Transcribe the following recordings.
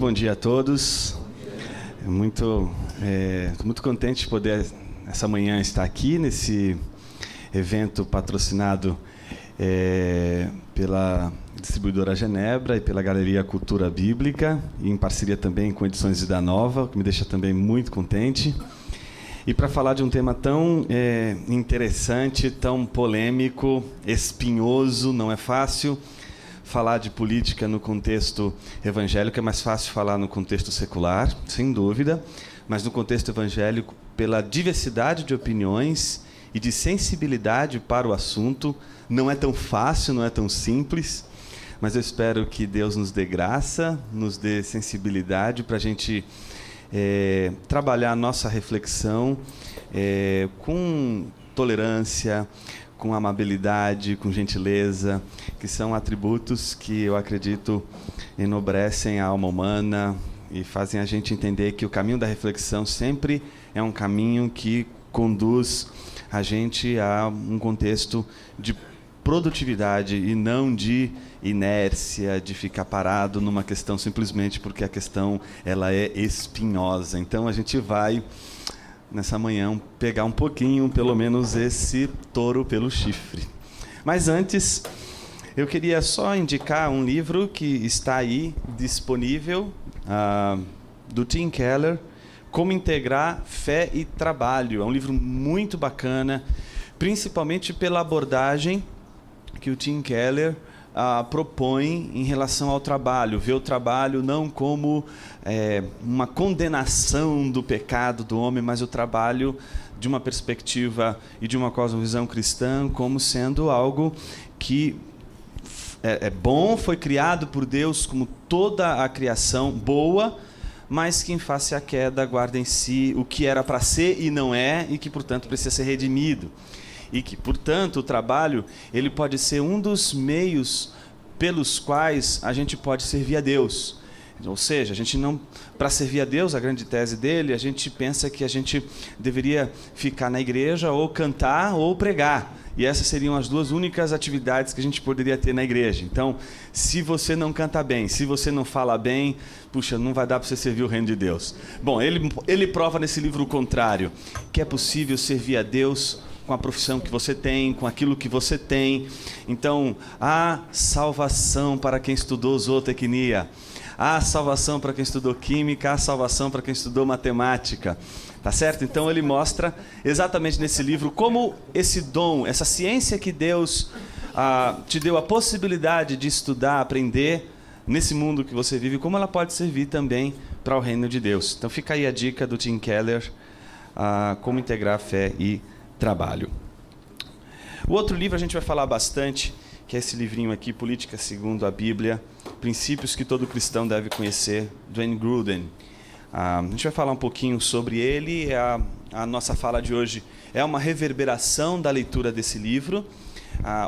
bom dia a todos. Muito contente de poder, essa manhã, estar aqui nesse evento patrocinado pela distribuidora Genebra e pela Galeria Cultura Bíblica, e em parceria também com Edições Vida Nova, o que me deixa também muito contente. E para falar de um tema tão interessante, tão polêmico, espinhoso, não é fácil falar de política no contexto evangélico, é mais fácil falar no contexto secular, sem dúvida, mas no contexto evangélico, pela diversidade de opiniões e de sensibilidade para o assunto, não é tão fácil, não é tão simples, mas eu espero que Deus nos dê graça, nos dê sensibilidade para a gente trabalhar a nossa reflexão com tolerância, com amabilidade, com gentileza, que são atributos que eu acredito enobrecem a alma humana e fazem a gente entender que o caminho da reflexão sempre é um caminho que conduz a gente a um contexto de produtividade e não de inércia, de ficar parado numa questão simplesmente porque a questão ela é espinhosa. Então a gente vai nessa manhã pegar um pouquinho, pelo menos, esse touro pelo chifre. Mas antes, eu queria só indicar um livro que está aí disponível, do Tim Keller, Como Integrar Fé e Trabalho. É um livro muito bacana, principalmente pela abordagem que o Tim Keller propõe em relação ao trabalho. Vê o trabalho não como uma condenação do pecado do homem, mas o trabalho de uma perspectiva e de uma cosmovisão cristã como sendo algo que é bom, foi criado por Deus como toda a criação boa, mas que em face à queda guarda em si o que era para ser e não é, e que, portanto, precisa ser redimido. E que, portanto, o trabalho ele pode ser um dos meios pelos quais a gente pode servir a Deus. Ou seja, a gente não, para servir a Deus, a grande tese dele, a gente pensa que a gente deveria ficar na igreja ou cantar ou pregar. E essas seriam as duas únicas atividades que a gente poderia ter na igreja. Então, se você não canta bem, se você não fala bem, puxa, não vai dar para você servir o reino de Deus. Bom, ele prova nesse livro o contrário, que é possível servir a Deus com a profissão que você tem, com aquilo que você tem. Então, há salvação para quem estudou zootecnia, há salvação para quem estudou química, há salvação para quem estudou matemática. Tá certo? Então ele mostra exatamente nesse livro como esse dom, essa ciência que Deus te deu a possibilidade de estudar, aprender nesse mundo que você vive, como ela pode servir também para o reino de Deus. Então fica aí a dica do Tim Keller, Como Integrar Fé e Trabalho. O outro livro a gente vai falar bastante, que é esse livrinho aqui, Política Segundo a Bíblia, Princípios que todo cristão deve conhecer, do Wayne Grudem. A gente vai falar um pouquinho sobre ele. A nossa fala de hoje é uma reverberação da leitura desse livro.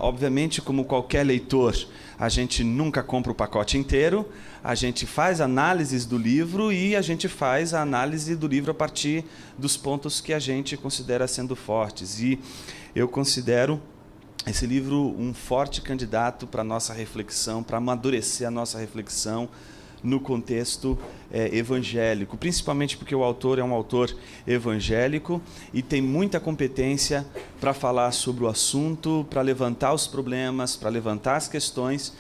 Obviamente, como qualquer leitor, a gente nunca compra o pacote inteiro, a gente faz análises do livro e a gente faz a análise do livro a partir dos pontos que a gente considera sendo fortes. E eu considero esse livro um forte candidato para a nossa reflexão, para amadurecer a nossa reflexão no contexto evangélico, principalmente porque o autor é um autor evangélico e tem muita competência para falar sobre o assunto, para levantar os problemas, para levantar as questões,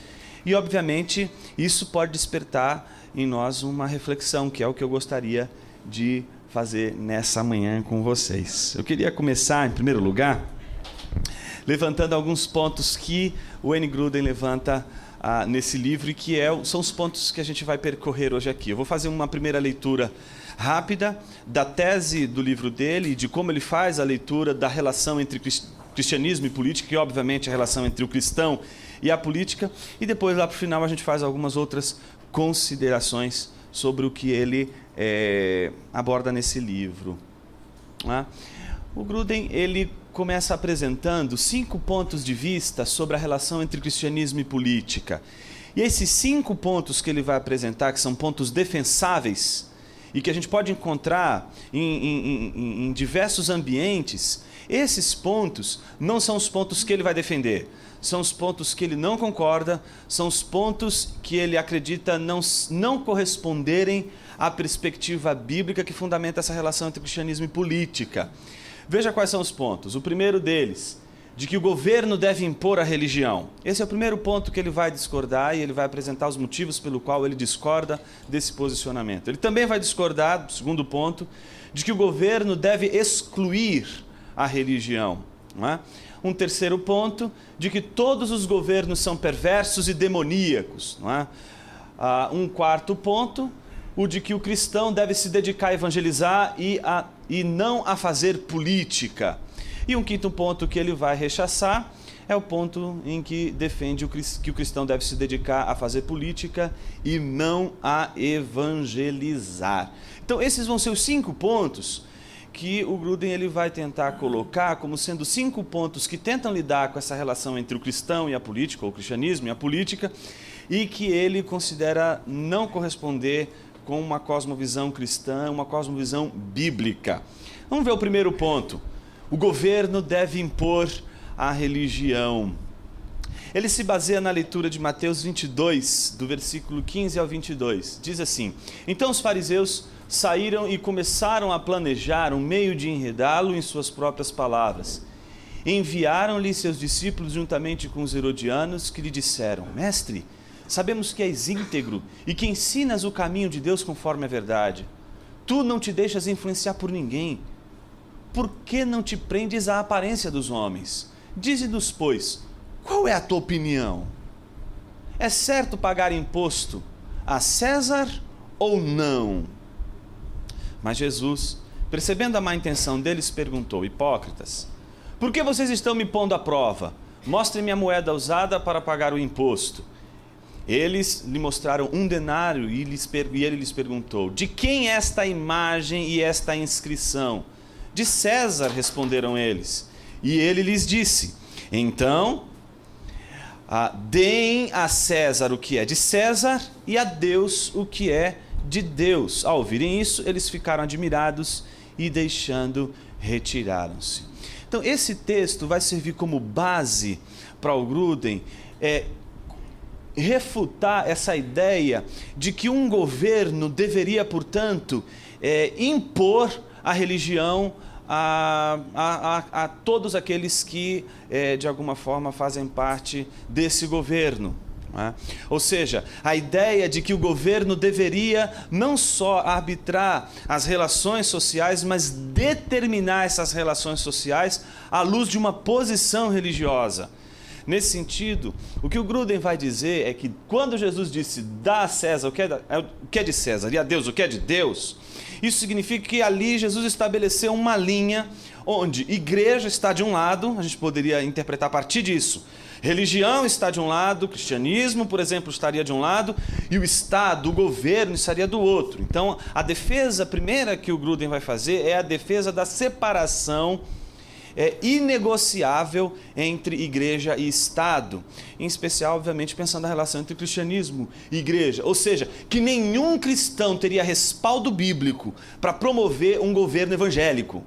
e obviamente isso pode despertar em nós uma reflexão, que é o que eu gostaria de fazer nessa manhã com vocês. Eu queria começar, em primeiro lugar, levantando alguns pontos que o Wayne Grudem levanta nesse livro, e que são os pontos que a gente vai percorrer hoje aqui. Eu vou fazer uma primeira leitura rápida da tese do livro dele, de como ele faz a leitura da relação entre cristianismo e política, e obviamente a relação entre o cristão e a política, e depois lá para o final a gente faz algumas outras considerações sobre o que ele aborda nesse livro. O Grudem, ele começa apresentando 5 pontos de vista sobre a relação entre cristianismo e política. E esses 5 pontos que ele vai apresentar, que são pontos defensáveis, e que a gente pode encontrar em diversos ambientes, esses pontos não são os pontos que ele vai defender. São os pontos que ele não concorda, são os pontos que ele acredita não corresponderem à perspectiva bíblica que fundamenta essa relação entre cristianismo e política. Veja quais são os pontos. O primeiro deles, de que o governo deve impor a religião. Esse é o primeiro ponto que ele vai discordar e ele vai apresentar os motivos pelo qual ele discorda desse posicionamento. Ele também vai discordar, segundo ponto, de que o governo deve excluir a religião. Não é? Um terceiro ponto, de que todos os governos são perversos e demoníacos. Não é? Um quarto ponto, o de que o cristão deve se dedicar a evangelizar e não a fazer política. E um quinto ponto que ele vai rechaçar é o ponto em que defende que o cristão deve se dedicar a fazer política e não a evangelizar. Então esses vão ser os 5 pontos que o Gruden ele vai tentar colocar como sendo 5 pontos que tentam lidar com essa relação entre o cristão e a política, ou o cristianismo e a política, e que ele considera não corresponder com uma cosmovisão cristã, uma cosmovisão bíblica. Vamos ver o primeiro ponto. O governo deve impor a religião. Ele se baseia na leitura de Mateus 22, do versículo 15 ao 22. Diz assim: Então os fariseus saíram e começaram a planejar um meio de enredá-lo em suas próprias palavras. Enviaram-lhe seus discípulos juntamente com os herodianos, que lhe disseram: Mestre, sabemos que és íntegro e que ensinas o caminho de Deus conforme a verdade. Tu não te deixas influenciar por ninguém. Por que não te prendes à aparência dos homens? Dize-nos, pois, qual é a tua opinião? É certo pagar imposto a César ou não? Mas Jesus, percebendo a má intenção deles, perguntou: Hipócritas, por que vocês estão me pondo à prova? Mostrem-me a moeda usada para pagar o imposto. Eles lhe mostraram 1 denário e ele lhes perguntou: De quem é esta imagem e esta inscrição? De César, responderam eles. E ele lhes disse: Então, deem a César o que é de César e a Deus o que é de Deus. Ao ouvirem isso, eles ficaram admirados e, deixando, retiraram-se. Então, esse texto vai servir como base para o Gruden refutar essa ideia de que um governo deveria, portanto, impor a religião a todos aqueles que, de alguma forma, fazem parte desse governo. Ou seja, a ideia de que o governo deveria não só arbitrar as relações sociais, mas determinar essas relações sociais à luz de uma posição religiosa. Nesse sentido, o que o Gruden vai dizer é que quando Jesus disse: dá a César o que é de César e a Deus o que é de Deus, isso significa que ali Jesus estabeleceu uma linha onde igreja está de um lado, a gente poderia interpretar a partir disso. Religião está de um lado, cristianismo, por exemplo, estaria de um lado, e o Estado, o governo, estaria do outro. Então, a defesa primeira que o Gruden vai fazer é a defesa da separação inegociável entre igreja e Estado. Em especial, obviamente, pensando na relação entre cristianismo e igreja. Ou seja, que nenhum cristão teria respaldo bíblico para promover um governo evangélico.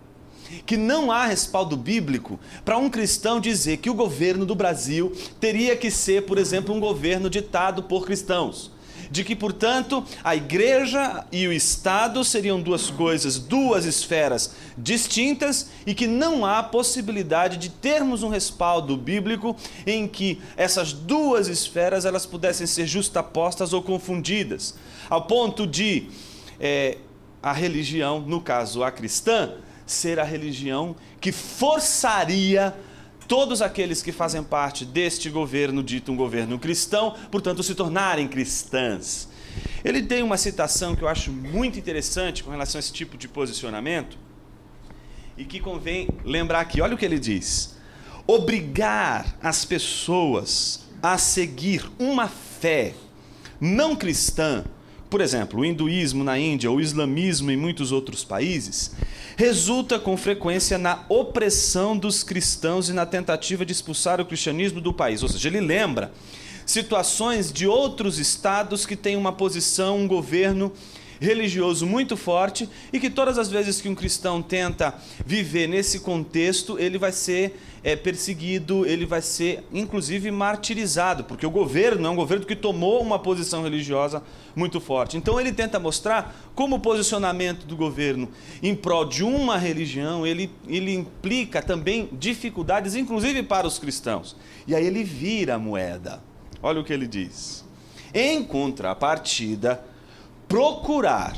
Que não há respaldo bíblico para um cristão dizer que o governo do Brasil teria que ser, por exemplo, um governo ditado por cristãos. De que, portanto, a igreja e o Estado seriam duas coisas, duas esferas distintas e que não há possibilidade de termos um respaldo bíblico em que essas duas esferas elas pudessem ser justapostas ou confundidas, ao ponto de a religião, no caso a cristã, ser a religião que forçaria todos aqueles que fazem parte deste governo, dito um governo cristão, portanto, se tornarem cristãs. Ele tem uma citação que eu acho muito interessante com relação a esse tipo de posicionamento e que convém lembrar aqui. Olha o que ele diz: obrigar as pessoas a seguir uma fé não cristã, por exemplo, o hinduísmo na Índia ou o islamismo em muitos outros países, resulta com frequência na opressão dos cristãos e na tentativa de expulsar o cristianismo do país. Ou seja, ele lembra situações de outros estados que têm uma posição, um governo religioso muito forte e que todas as vezes que um cristão tenta viver nesse contexto, ele vai ser perseguido, ele vai ser inclusive martirizado, porque o governo é um governo que tomou uma posição religiosa muito forte. Então ele tenta mostrar como o posicionamento do governo em prol de uma religião, ele implica também dificuldades, inclusive para os cristãos. E aí ele vira a moeda. Olha o que ele diz. Em contrapartida, procurar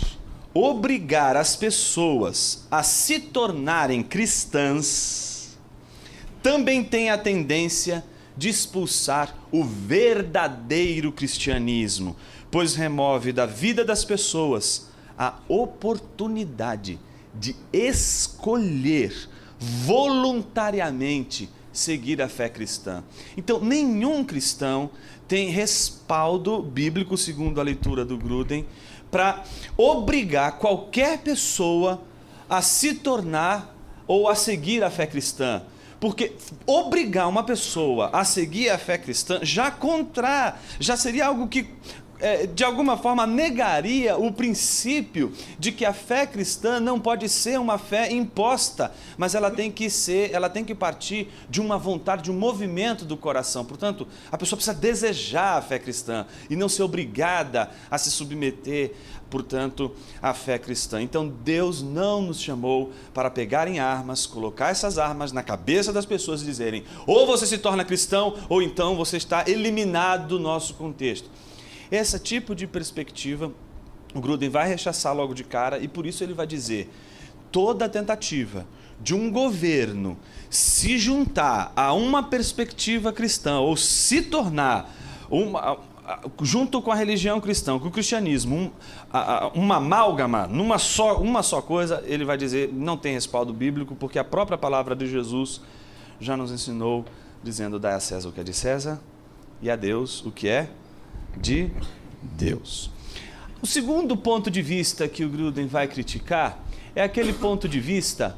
obrigar as pessoas a se tornarem cristãs também tem a tendência de expulsar o verdadeiro cristianismo, pois remove da vida das pessoas a oportunidade de escolher voluntariamente seguir a fé cristã. Então, nenhum cristão tem respaldo bíblico, segundo a leitura do Grudem, para obrigar qualquer pessoa a se tornar ou a seguir a fé cristã. Porque obrigar uma pessoa a seguir a fé cristã já seria algo que, de alguma forma, negaria o princípio de que a fé cristã não pode ser uma fé imposta, mas ela tem que partir de uma vontade, de um movimento do coração. Portanto, a pessoa precisa desejar a fé cristã e não ser obrigada a se submeter, portanto, à fé cristã. Então, Deus não nos chamou para pegar em armas, colocar essas armas na cabeça das pessoas e dizerem: ou você se torna cristão, ou então você está eliminado do nosso contexto. Esse tipo de perspectiva, o Grudem vai rechaçar logo de cara, e por isso ele vai dizer: toda tentativa de um governo se juntar a uma perspectiva cristã, ou se tornar junto com a religião cristã, com o cristianismo, uma amálgama, uma só coisa, ele vai dizer, não tem respaldo bíblico, porque a própria palavra de Jesus já nos ensinou, dizendo: dai a César o que é de César e a Deus o que é de Deus. O segundo ponto de vista que o Grudem vai criticar é aquele ponto de vista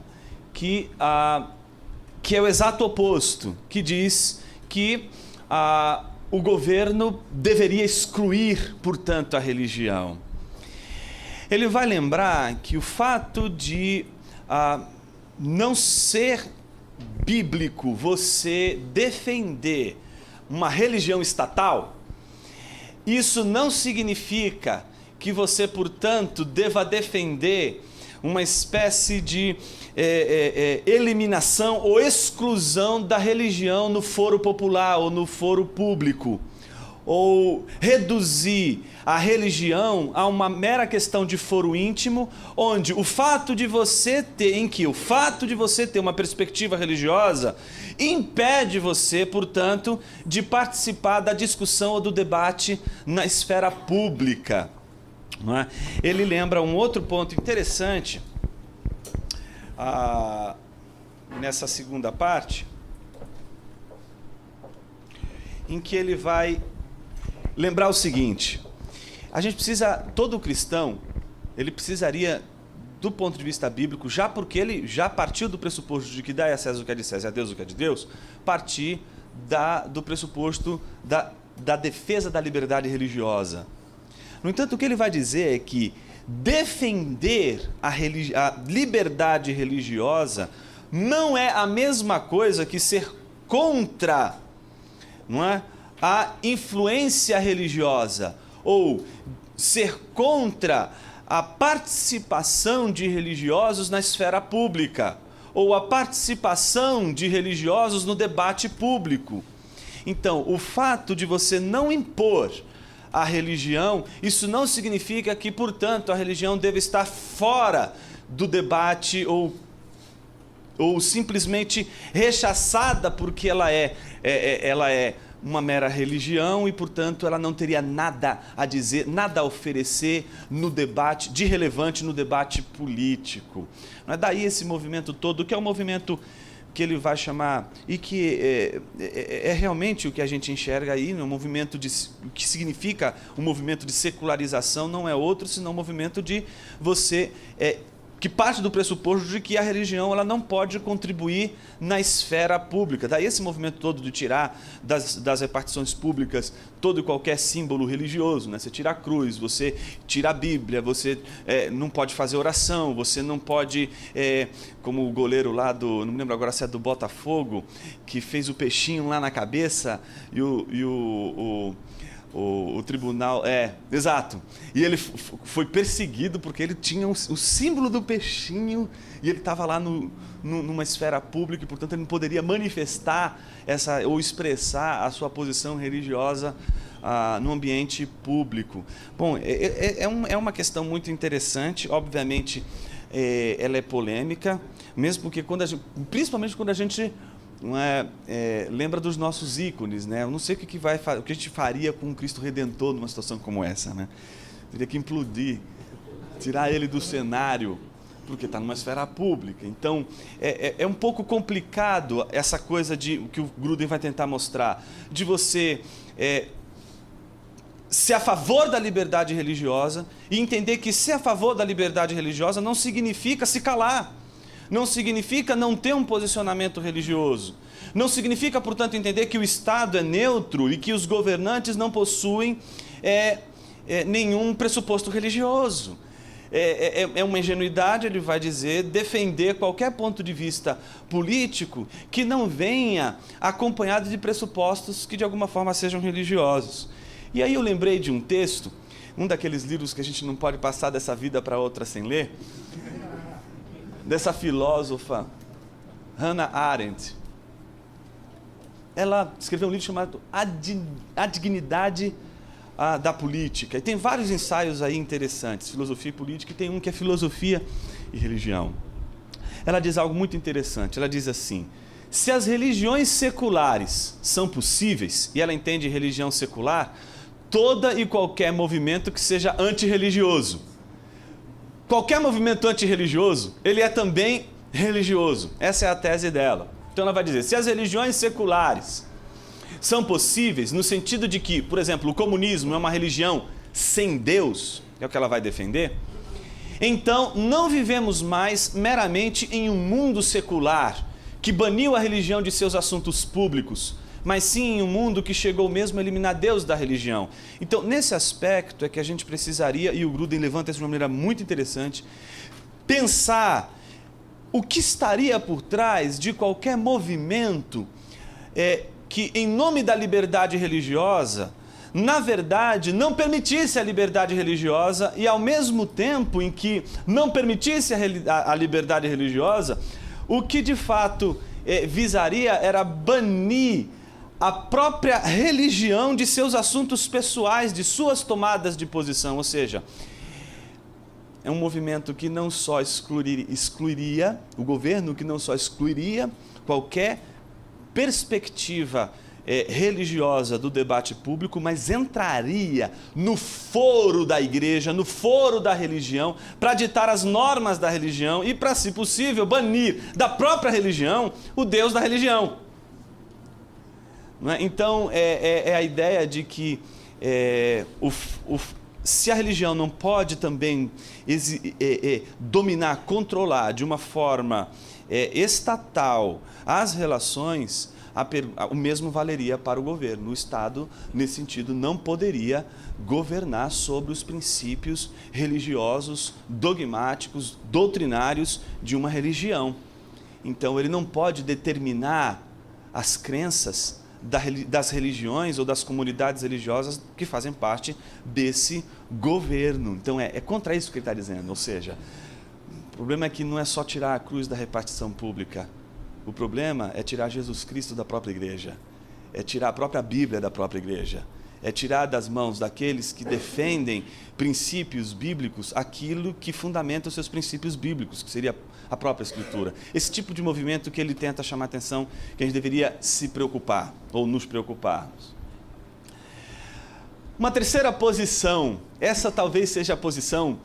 que é o exato oposto, que diz que o governo deveria excluir, portanto, a religião. Ele vai lembrar que o fato de não ser bíblico você defender uma religião estatal, isso não significa que você, portanto, deva defender uma espécie de eliminação ou exclusão da religião no foro popular ou no foro público, ou reduzir a religião a uma mera questão de foro íntimo, onde o fato de você ter uma perspectiva religiosa impede você, portanto, de participar da discussão ou do debate na esfera pública. Não é? Ele lembra um outro ponto interessante nessa segunda parte, em que ele vai lembrar o seguinte: todo cristão, ele precisaria, do ponto de vista bíblico, já porque ele já partiu do pressuposto de que dai a César o que é de César e a Deus o que é de Deus, partir do pressuposto da defesa da liberdade religiosa. No entanto, o que ele vai dizer é que defender a liberdade religiosa não é a mesma coisa que ser contra, não é, a influência religiosa, ou ser contra a participação de religiosos na esfera pública, ou a participação de religiosos no debate público. Então, o fato de você não impor a religião, isso não significa que, portanto, a religião deve estar fora do debate ou simplesmente rechaçada porque ela é uma mera religião e, portanto, ela não teria nada a dizer, nada a oferecer no debate, de relevante no debate político. Não é daí esse movimento todo, que é um movimento que ele vai chamar, e que é realmente o que a gente enxerga aí, no movimento o que significa um movimento de secularização, não é outro senão um movimento de você que parte do pressuposto de que a religião ela não pode contribuir na esfera pública. Daí esse movimento todo de tirar das repartições públicas todo e qualquer símbolo religioso, né? Você tira a cruz, você tira a Bíblia, você não pode fazer oração, você não pode, como o goleiro lá não me lembro agora se é do Botafogo, que fez o peixinho lá na cabeça e o tribunal, exato, e ele foi perseguido porque ele tinha o símbolo do peixinho e ele estava lá numa esfera pública e, portanto, ele não poderia manifestar ou expressar a sua posição religiosa no ambiente público. Bom, é uma questão muito interessante, obviamente ela é polêmica, mesmo porque principalmente quando a gente lembra dos nossos ícones, né? Eu não sei o que a gente faria com um Cristo Redentor numa situação como essa, né? Teria que implodir, tirar ele do cenário, porque está numa esfera pública. Então, é um pouco complicado essa coisa que o Gruden vai tentar mostrar, de você ser a favor da liberdade religiosa e entender que ser a favor da liberdade religiosa não significa se calar. Não significa não ter um posicionamento religioso. Não significa, portanto, entender que o Estado é neutro e que os governantes não possuem nenhum pressuposto religioso. É uma ingenuidade, ele vai dizer, defender qualquer ponto de vista político que não venha acompanhado de pressupostos que de alguma forma sejam religiosos. E aí eu lembrei de um texto, um daqueles livros que a gente não pode passar dessa vida para outra sem ler, dessa filósofa Hannah Arendt. Ela escreveu um livro chamado A Dignidade da Política. E tem vários ensaios aí interessantes, filosofia e política, e tem um que é filosofia e religião. Ela diz algo muito interessante, ela diz assim: se as religiões seculares são possíveis, e ela entende religião secular, toda e qualquer movimento que seja antirreligioso. Qualquer movimento antirreligioso, ele é também religioso. Essa é a tese dela. Então ela vai dizer, se as religiões seculares são possíveis, no sentido de que, por exemplo, o comunismo é uma religião sem Deus, é o que ela vai defender, então não vivemos mais meramente em um mundo secular que baniu a religião de seus assuntos públicos, mas sim em um mundo que chegou mesmo a eliminar Deus da religião. Então, nesse aspecto é que a gente precisaria, e o Gruden levanta isso de uma maneira muito interessante, pensar o que estaria por trás de qualquer movimento que, em nome da liberdade religiosa, na verdade, não permitisse a liberdade religiosa e, ao mesmo tempo em que não permitisse a liberdade religiosa, o que de fato visaria era banir a própria religião de seus assuntos pessoais, de suas tomadas de posição. Ou seja, é um movimento que não só excluiria, o governo que não só excluiria qualquer perspectiva religiosa do debate público, mas entraria no foro da igreja, no foro da religião, para ditar as normas da religião e, para, se possível, banir da própria religião o Deus da religião. Não é? Então, é a ideia de que se a religião não pode também dominar, controlar de uma forma estatal as relações, o mesmo valeria para o governo. O Estado, nesse sentido, não poderia governar sobre os princípios religiosos, dogmáticos, doutrinários de uma religião. Então, ele não pode determinar as crenças das religiões ou das comunidades religiosas que fazem parte desse governo. Então, é contra isso que ele está dizendo. Ou seja, o problema é que não é só tirar a cruz da repartição pública. O problema é tirar Jesus Cristo da própria igreja, é tirar a própria Bíblia da própria igreja, é tirar das mãos daqueles que defendem princípios bíblicos aquilo que fundamenta os seus princípios bíblicos, que seria a própria Escritura. Esse tipo de movimento que ele tenta chamar a atenção, que a gente deveria se preocupar, ou nos preocuparmos. Uma terceira posição, essa talvez seja a posição,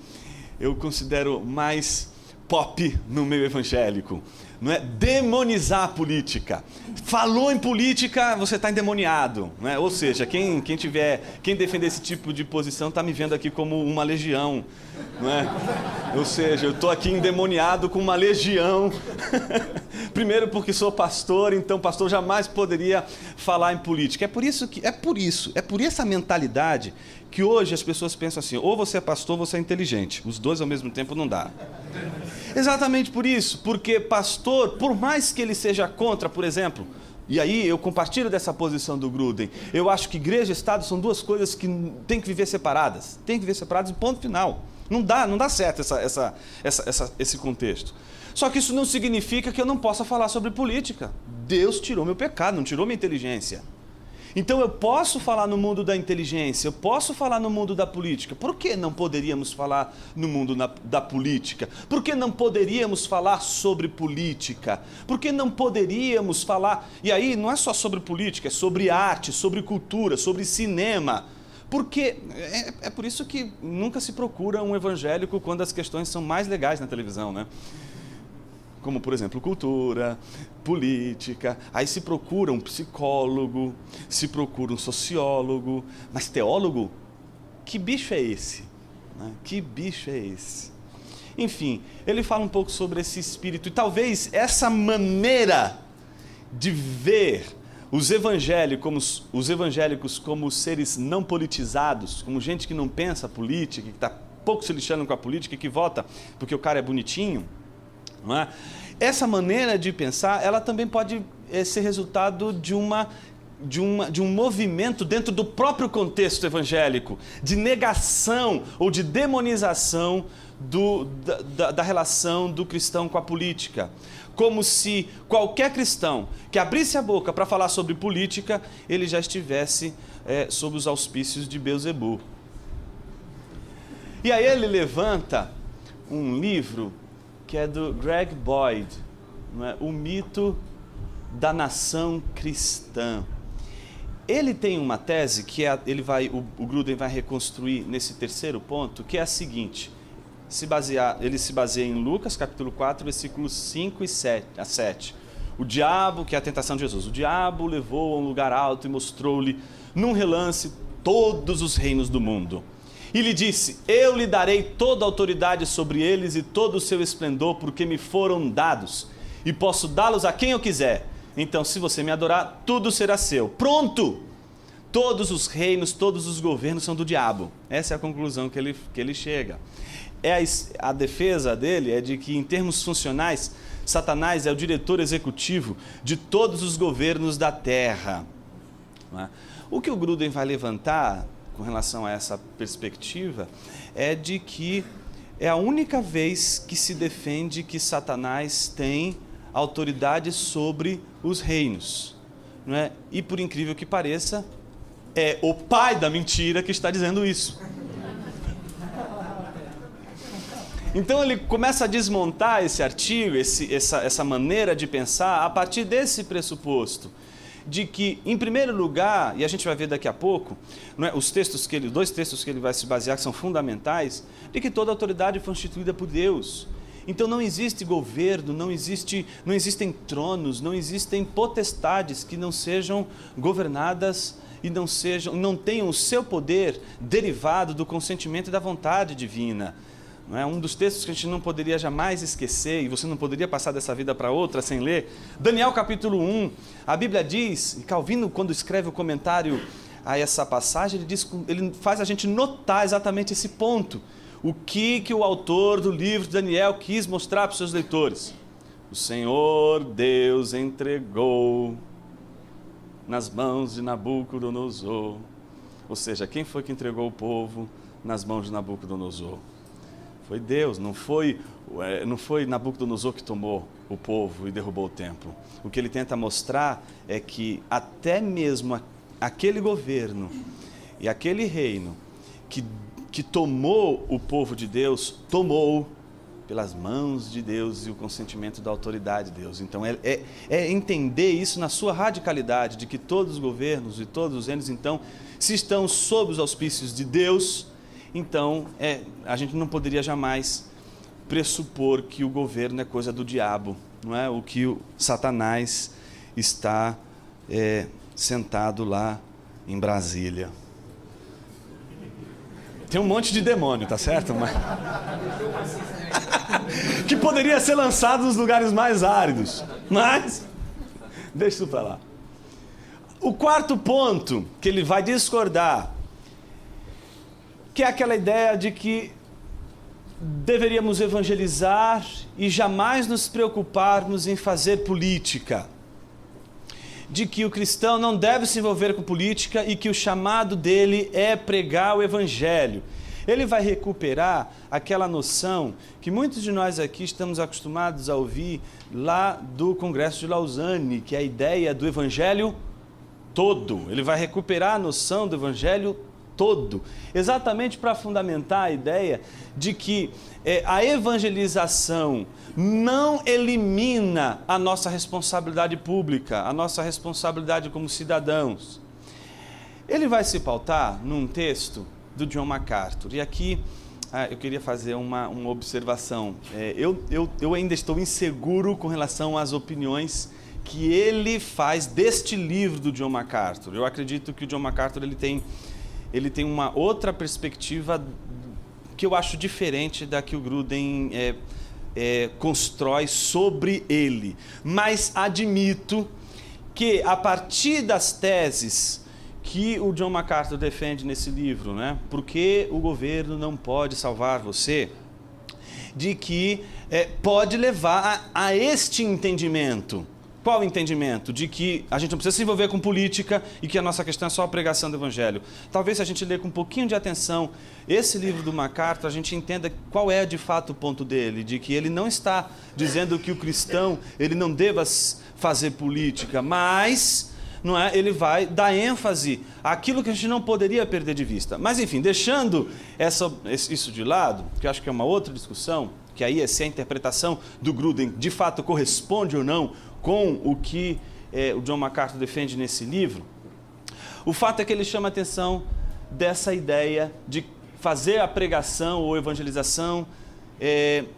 eu considero mais pop no meio evangélico. Não é? Demonizar a política. Falou em política, você está endemoniado. Não é? Ou seja, quem defender esse tipo de posição está me vendo aqui como uma legião. Não é? Ou seja, eu estou aqui endemoniado com uma legião. Primeiro porque sou pastor, então pastor jamais poderia falar em política. É por essa mentalidade que hoje as pessoas pensam assim, ou você é pastor ou você é inteligente. Os dois ao mesmo tempo não dá. Exatamente por isso, porque pastor, por mais que ele seja contra, por exemplo, e aí eu compartilho dessa posição do Gruden, eu acho que igreja e Estado são duas coisas que têm que viver separadas. Tem que viver separadas, ponto final. Não dá certo esse contexto. Só que isso não significa que eu não possa falar sobre política. Deus tirou meu pecado, não tirou minha inteligência. Então eu posso falar no mundo da inteligência, eu posso falar no mundo da política. Por que não poderíamos falar no mundo da política? Por que não poderíamos falar sobre política? Por que não poderíamos falar... E aí não é só sobre política, é sobre arte, sobre cultura, sobre cinema. Porque é por isso que nunca se procura um evangélico quando as questões são mais legais na televisão, né? Como, por exemplo, cultura, política, aí se procura um psicólogo, se procura um sociólogo, mas teólogo? Que bicho é esse? Que bicho é esse? Enfim, ele fala um pouco sobre esse espírito, e talvez essa maneira de ver os evangélicos como seres não politizados, como gente que não pensa política, que está pouco se lixando com a política, que vota porque o cara é bonitinho, não é? Essa maneira de pensar, ela também pode ser resultado de um movimento dentro do próprio contexto evangélico, de negação ou de demonização da relação do cristão com a política. Como se qualquer cristão que abrisse a boca para falar sobre política, ele já estivesse sob os auspícios de Beelzebul. E aí ele levanta um livro que é do Greg Boyd, não é? O mito da nação cristã. Ele tem uma tese que o Gruden vai reconstruir nesse terceiro ponto, que é a seguinte: ele se baseia em Lucas, capítulo 4, versículos 5 a 7. O diabo, que é a tentação de Jesus, o diabo levou a um lugar alto e mostrou-lhe, num relance, todos os reinos do mundo. E lhe disse, eu lhe darei toda a autoridade sobre eles e todo o seu esplendor, porque me foram dados, e posso dá-los a quem eu quiser. Então, se você me adorar, tudo será seu. Pronto! Todos os reinos, todos os governos são do diabo. Essa é a conclusão que ele chega. A defesa dele é de que, em termos funcionais, Satanás é o diretor executivo de todos os governos da terra. O que o Gruden vai levantar com relação a essa perspectiva é de que é a única vez que se defende que Satanás tem autoridade sobre os reinos, não é? E por incrível que pareça, é o pai da mentira que está dizendo isso. Então ele começa a desmontar esse artigo, essa maneira de pensar a partir desse pressuposto, de que, em primeiro lugar, e a gente vai ver daqui a pouco, não é, dois textos que ele vai se basear, que são fundamentais, de que toda autoridade é constituída por Deus. Então não existe governo, não existem tronos, não existem potestades que não sejam governadas e não tenham o seu poder derivado do consentimento e da vontade divina. Não é? Um dos textos que a gente não poderia jamais esquecer, e você não poderia passar dessa vida para outra sem ler, Daniel capítulo 1, a Bíblia diz, e Calvino, quando escreve o comentário a essa passagem, ele faz a gente notar exatamente esse ponto. O que o autor do livro de Daniel quis mostrar para os seus leitores? O Senhor Deus entregou nas mãos de Nabucodonosor. Ou seja, quem foi que entregou o povo nas mãos de Nabucodonosor? Foi Deus, não foi Nabucodonosor que tomou o povo e derrubou o templo. O que ele tenta mostrar é que até mesmo aquele governo e aquele reino que tomou o povo de Deus, tomou pelas mãos de Deus e o consentimento da autoridade de Deus. Então é entender isso na sua radicalidade, de que todos os governos e todos os reinos, então, se estão sob os auspícios de Deus, então a gente não poderia jamais pressupor que o governo é coisa do diabo, não é? O que o Satanás está sentado lá em Brasília. Tem um monte de demônio, tá certo? Mas... que poderia ser lançado nos lugares mais áridos, mas deixa isso para lá. O quarto ponto que ele vai discordar, que é aquela ideia de que deveríamos evangelizar e jamais nos preocuparmos em fazer política. De que o cristão não deve se envolver com política e que o chamado dele é pregar o evangelho. Ele vai recuperar aquela noção que muitos de nós aqui estamos acostumados a ouvir lá do Congresso de Lausanne, que é a ideia do evangelho todo. Ele vai recuperar a noção do evangelho todo, exatamente para fundamentar a ideia de que a evangelização não elimina a nossa responsabilidade pública, a nossa responsabilidade como cidadãos. Ele vai se pautar num texto do John MacArthur, e aqui eu queria fazer uma observação. Eu ainda estou inseguro com relação às opiniões que ele faz deste livro do John MacArthur. Eu acredito que o John MacArthur ele tem uma outra perspectiva que eu acho diferente da que o Gruden constrói sobre ele. Mas admito que, a partir das teses que o John MacArthur defende nesse livro, né? Porque o governo não pode salvar você, de que pode levar a este entendimento. Qual o entendimento? De que a gente não precisa se envolver com política e que a nossa questão é só a pregação do evangelho. Talvez, se a gente ler com um pouquinho de atenção esse livro do MacArthur, a gente entenda qual é de fato o ponto dele, de que ele não está dizendo que o cristão ele não deva fazer política, mas não é, ele vai dar ênfase àquilo que a gente não poderia perder de vista. Mas enfim, deixando isso de lado, que eu acho que é uma outra discussão, que aí é se a interpretação do Gruden de fato corresponde ou não com o que o John MacArthur defende nesse livro, o fato é que ele chama a atenção dessa ideia de fazer a pregação ou evangelização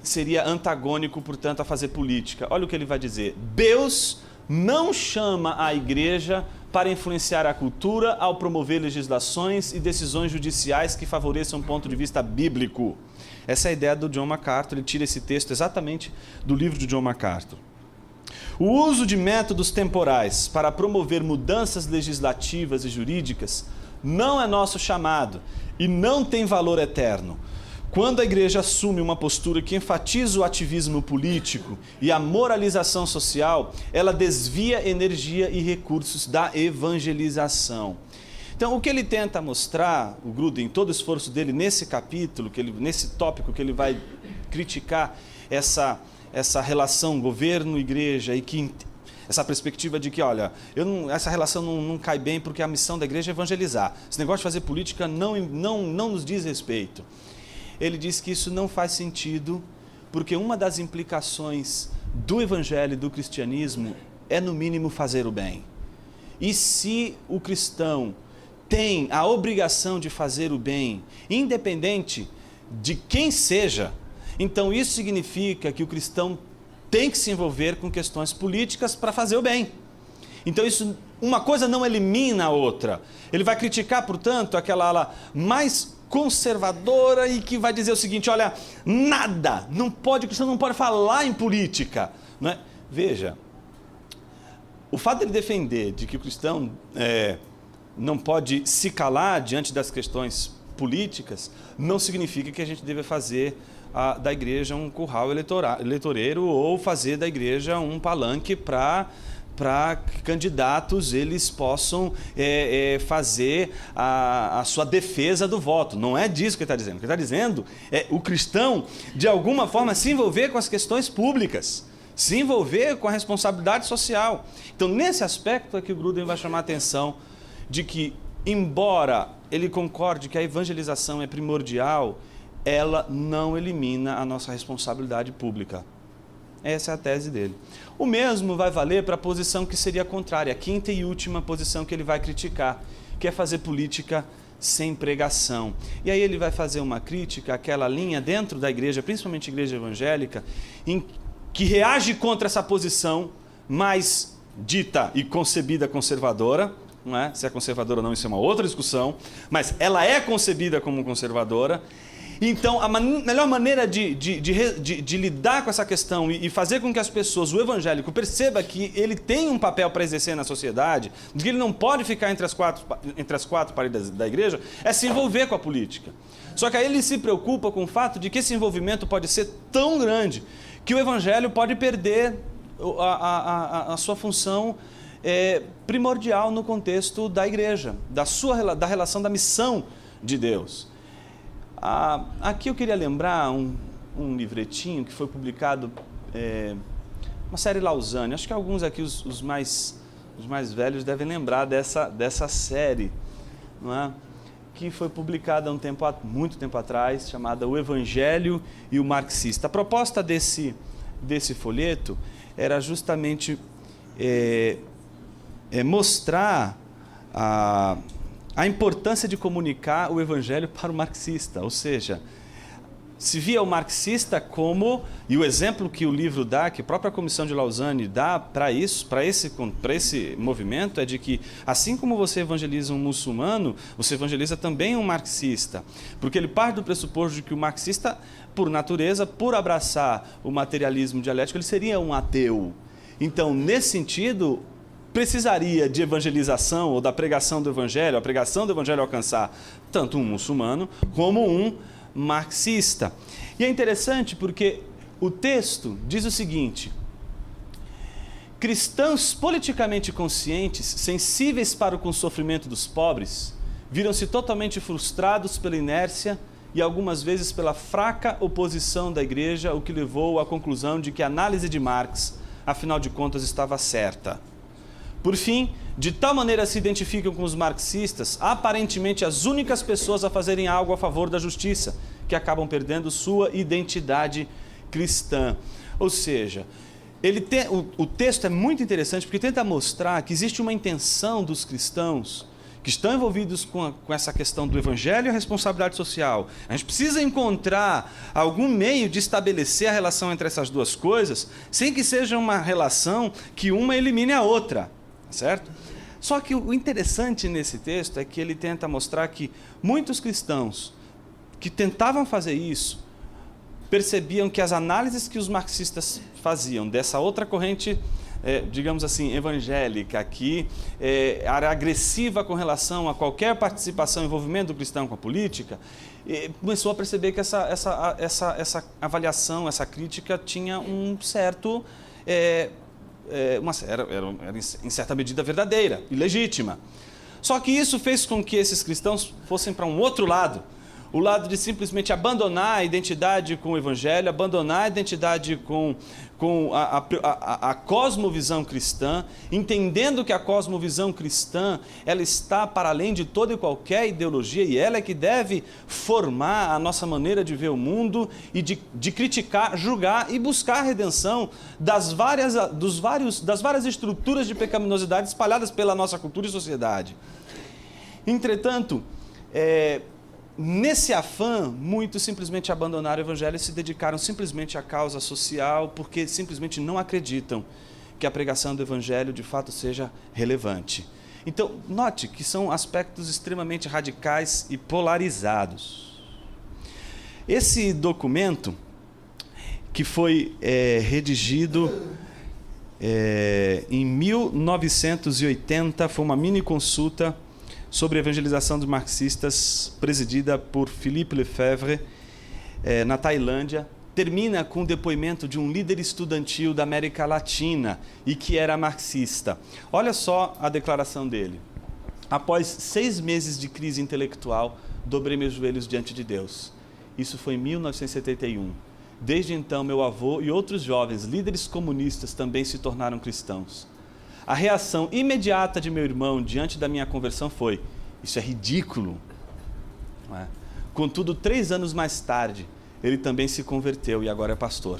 seria antagônico, portanto, a fazer política. Olha o que ele vai dizer. Deus não chama a igreja para influenciar a cultura ao promover legislações e decisões judiciais que favoreçam um ponto de vista bíblico. Essa é a ideia do John MacArthur, ele tira esse texto exatamente do livro de John MacArthur. O uso de métodos temporais para promover mudanças legislativas e jurídicas não é nosso chamado e não tem valor eterno. Quando a igreja assume uma postura que enfatiza o ativismo político e a moralização social, ela desvia energia e recursos da evangelização. Então, o que ele tenta mostrar, o Gruden, todo o esforço dele nesse capítulo, nesse tópico que ele vai criticar essa relação governo-igreja e que essa perspectiva de que, olha, essa relação não cai bem porque a missão da igreja é evangelizar. Esse negócio de fazer política não nos diz respeito. Ele diz que isso não faz sentido porque uma das implicações do evangelho e do cristianismo é, no mínimo, fazer o bem. E se o cristão tem a obrigação de fazer o bem, independente de quem seja, então isso significa que o cristão tem que se envolver com questões políticas para fazer o bem. Então uma coisa não elimina a outra. Ele vai criticar, portanto, aquela ala mais conservadora e que vai dizer o seguinte, olha, o cristão não pode falar em política. Não é? Veja, o fato dele defender de que o cristão não pode se calar diante das questões políticas, não significa que a gente deve fazer da igreja um curral eleitoreiro ou fazer da igreja um palanque para que candidatos eles possam fazer a sua defesa do voto. Não é disso que ele está dizendo. O que ele está dizendo é o cristão, de alguma forma, se envolver com as questões públicas, se envolver com a responsabilidade social. Então, nesse aspecto é que o Gruden vai chamar a atenção de que, embora ele concorde que a evangelização é primordial, ela não elimina a nossa responsabilidade pública. Essa é a tese dele. O mesmo vai valer para a posição que seria contrária, a quinta e última posição que ele vai criticar, que é fazer política sem pregação. E aí ele vai fazer uma crítica àquela linha dentro da igreja, principalmente a igreja evangélica, que reage contra essa posição mais dita e concebida conservadora. Não é? Se é conservadora ou não, isso é uma outra discussão, mas ela é concebida como conservadora. Então, a melhor maneira de lidar com essa questão e fazer com que as pessoas, o evangélico, perceba que ele tem um papel para exercer na sociedade, que ele não pode ficar entre as quatro paredes da igreja, é se envolver com a política. Só que aí ele se preocupa com o fato de que esse envolvimento pode ser tão grande que o evangelho pode perder a sua função primordial no contexto da igreja, da relação da missão de Deus. Aqui eu queria lembrar um livretinho que foi publicado, uma série Lausanne. Acho que alguns aqui, os mais velhos, devem lembrar dessa série, não é? Que foi publicada muito tempo atrás, chamada O Evangelho e o Marxista. A proposta desse folheto era justamente mostrar a importância de comunicar o evangelho para o marxista, ou seja, se via o marxista como, e o exemplo que o livro dá, que a própria Comissão de Lausanne dá para esse movimento, é de que assim como você evangeliza um muçulmano, você evangeliza também um marxista, porque ele parte do pressuposto de que o marxista, por natureza, por abraçar o materialismo dialético, ele seria um ateu. Então, nesse sentido, precisaria de evangelização ou da pregação do evangelho, a pregação do evangelho alcançar tanto um muçulmano como um marxista. E é interessante porque o texto diz o seguinte: cristãos politicamente conscientes, sensíveis para o sofrimento dos pobres, viram-se totalmente frustrados pela inércia e algumas vezes pela fraca oposição da igreja, o que levou à conclusão de que a análise de Marx, afinal de contas, estava certa. Por fim, de tal maneira se identificam com os marxistas, aparentemente as únicas pessoas a fazerem algo a favor da justiça, que acabam perdendo sua identidade cristã. Ou seja, o texto é muito interessante porque tenta mostrar que existe uma intenção dos cristãos que estão envolvidos com essa questão do evangelho e a responsabilidade social. A gente precisa encontrar algum meio de estabelecer a relação entre essas duas coisas, sem que seja uma relação que uma elimine a outra. Certo? Só que o interessante nesse texto é que ele tenta mostrar que muitos cristãos que tentavam fazer isso percebiam que as análises que os marxistas faziam dessa outra corrente, digamos assim, evangélica, que era agressiva com relação a qualquer participação e envolvimento do cristão com a política, começou a perceber que essa avaliação, essa crítica tinha um certo... era em certa medida verdadeira e legítima. Só que isso fez com que esses cristãos fossem para um outro lado, o lado de simplesmente abandonar a identidade com o evangelho, abandonar a identidade com a cosmovisão cristã, entendendo que a cosmovisão cristã ela está para além de toda e qualquer ideologia e ela é que deve formar a nossa maneira de ver o mundo e de criticar, julgar e buscar a redenção das várias estruturas de pecaminosidade espalhadas pela nossa cultura e sociedade. Entretanto, nesse afã, muitos simplesmente abandonaram o evangelho e se dedicaram simplesmente à causa social, porque simplesmente não acreditam que a pregação do evangelho de fato seja relevante. Então, note que são aspectos extremamente radicais e polarizados. Esse documento, que foi redigido em 1980, foi uma mini consulta sobre a evangelização dos marxistas, presidida por Philippe Lefebvre, na Tailândia, termina com o depoimento de um líder estudantil da América Latina e que era marxista. Olha só a declaração dele. Após 6 meses de crise intelectual, dobrei meus joelhos diante de Deus. Isso foi em 1971. Desde então, meu avô e outros jovens líderes comunistas também se tornaram cristãos. A reação imediata de meu irmão diante da minha conversão foi: isso é ridículo. Não é? Contudo, 3 anos mais tarde, ele também se converteu e agora é pastor.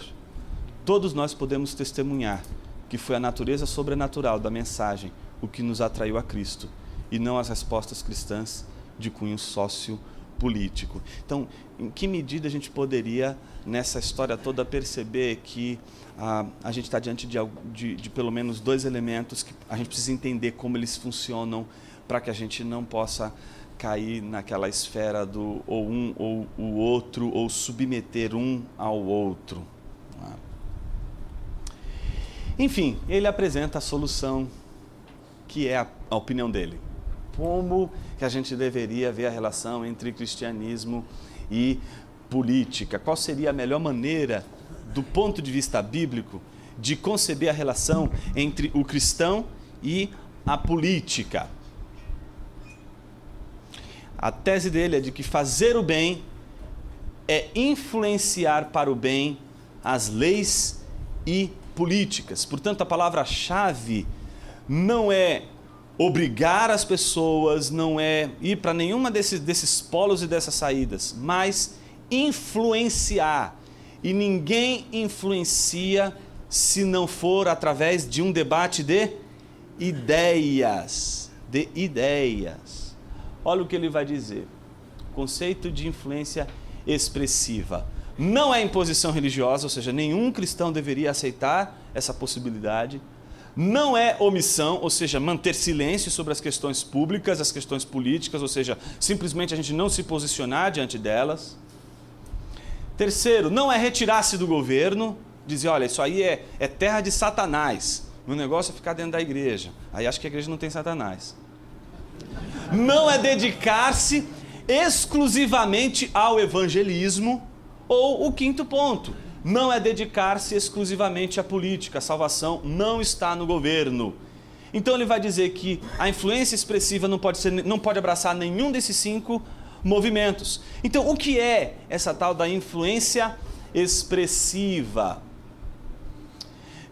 Todos nós podemos testemunhar que foi a natureza sobrenatural da mensagem o que nos atraiu a Cristo, e não as respostas cristãs de cunho sociopolítico. Então, em que medida a gente poderia, nessa história toda, perceber que a gente está diante de pelo menos dois elementos que a gente precisa entender como eles funcionam para que a gente não possa cair naquela esfera do ou um ou o outro, ou submeter um ao outro. Enfim, ele apresenta a solução, que é a opinião dele. Como que a gente deveria ver a relação entre cristianismo e política? Qual seria a melhor maneira, do ponto de vista bíblico, de conceber a relação entre o cristão e a política? A tese dele é de que fazer o bem é influenciar para o bem as leis e políticas. Portanto, a palavra-chave não é obrigar as pessoas, não é ir para nenhuma desses polos e dessas saídas, mas influenciar. E ninguém influencia se não for através de um debate de ideias. Olha o que ele vai dizer. Conceito de influência expressiva. Não é imposição religiosa, ou seja, nenhum cristão deveria aceitar essa possibilidade. Não é omissão, ou seja, manter silêncio sobre as questões públicas, as questões políticas, ou seja, simplesmente a gente não se posicionar diante delas. Terceiro, não é retirar-se do governo, dizer, olha, isso aí é terra de Satanás, meu negócio é ficar dentro da igreja. Aí acho que a igreja não tem Satanás. Não é dedicar-se exclusivamente ao evangelismo. Ou o quinto ponto, não é dedicar-se exclusivamente à política, a salvação não está no governo. Então ele vai dizer que a influência expressiva não pode abraçar nenhum desses 5 movimentos. Então o que é essa tal da influência expressiva?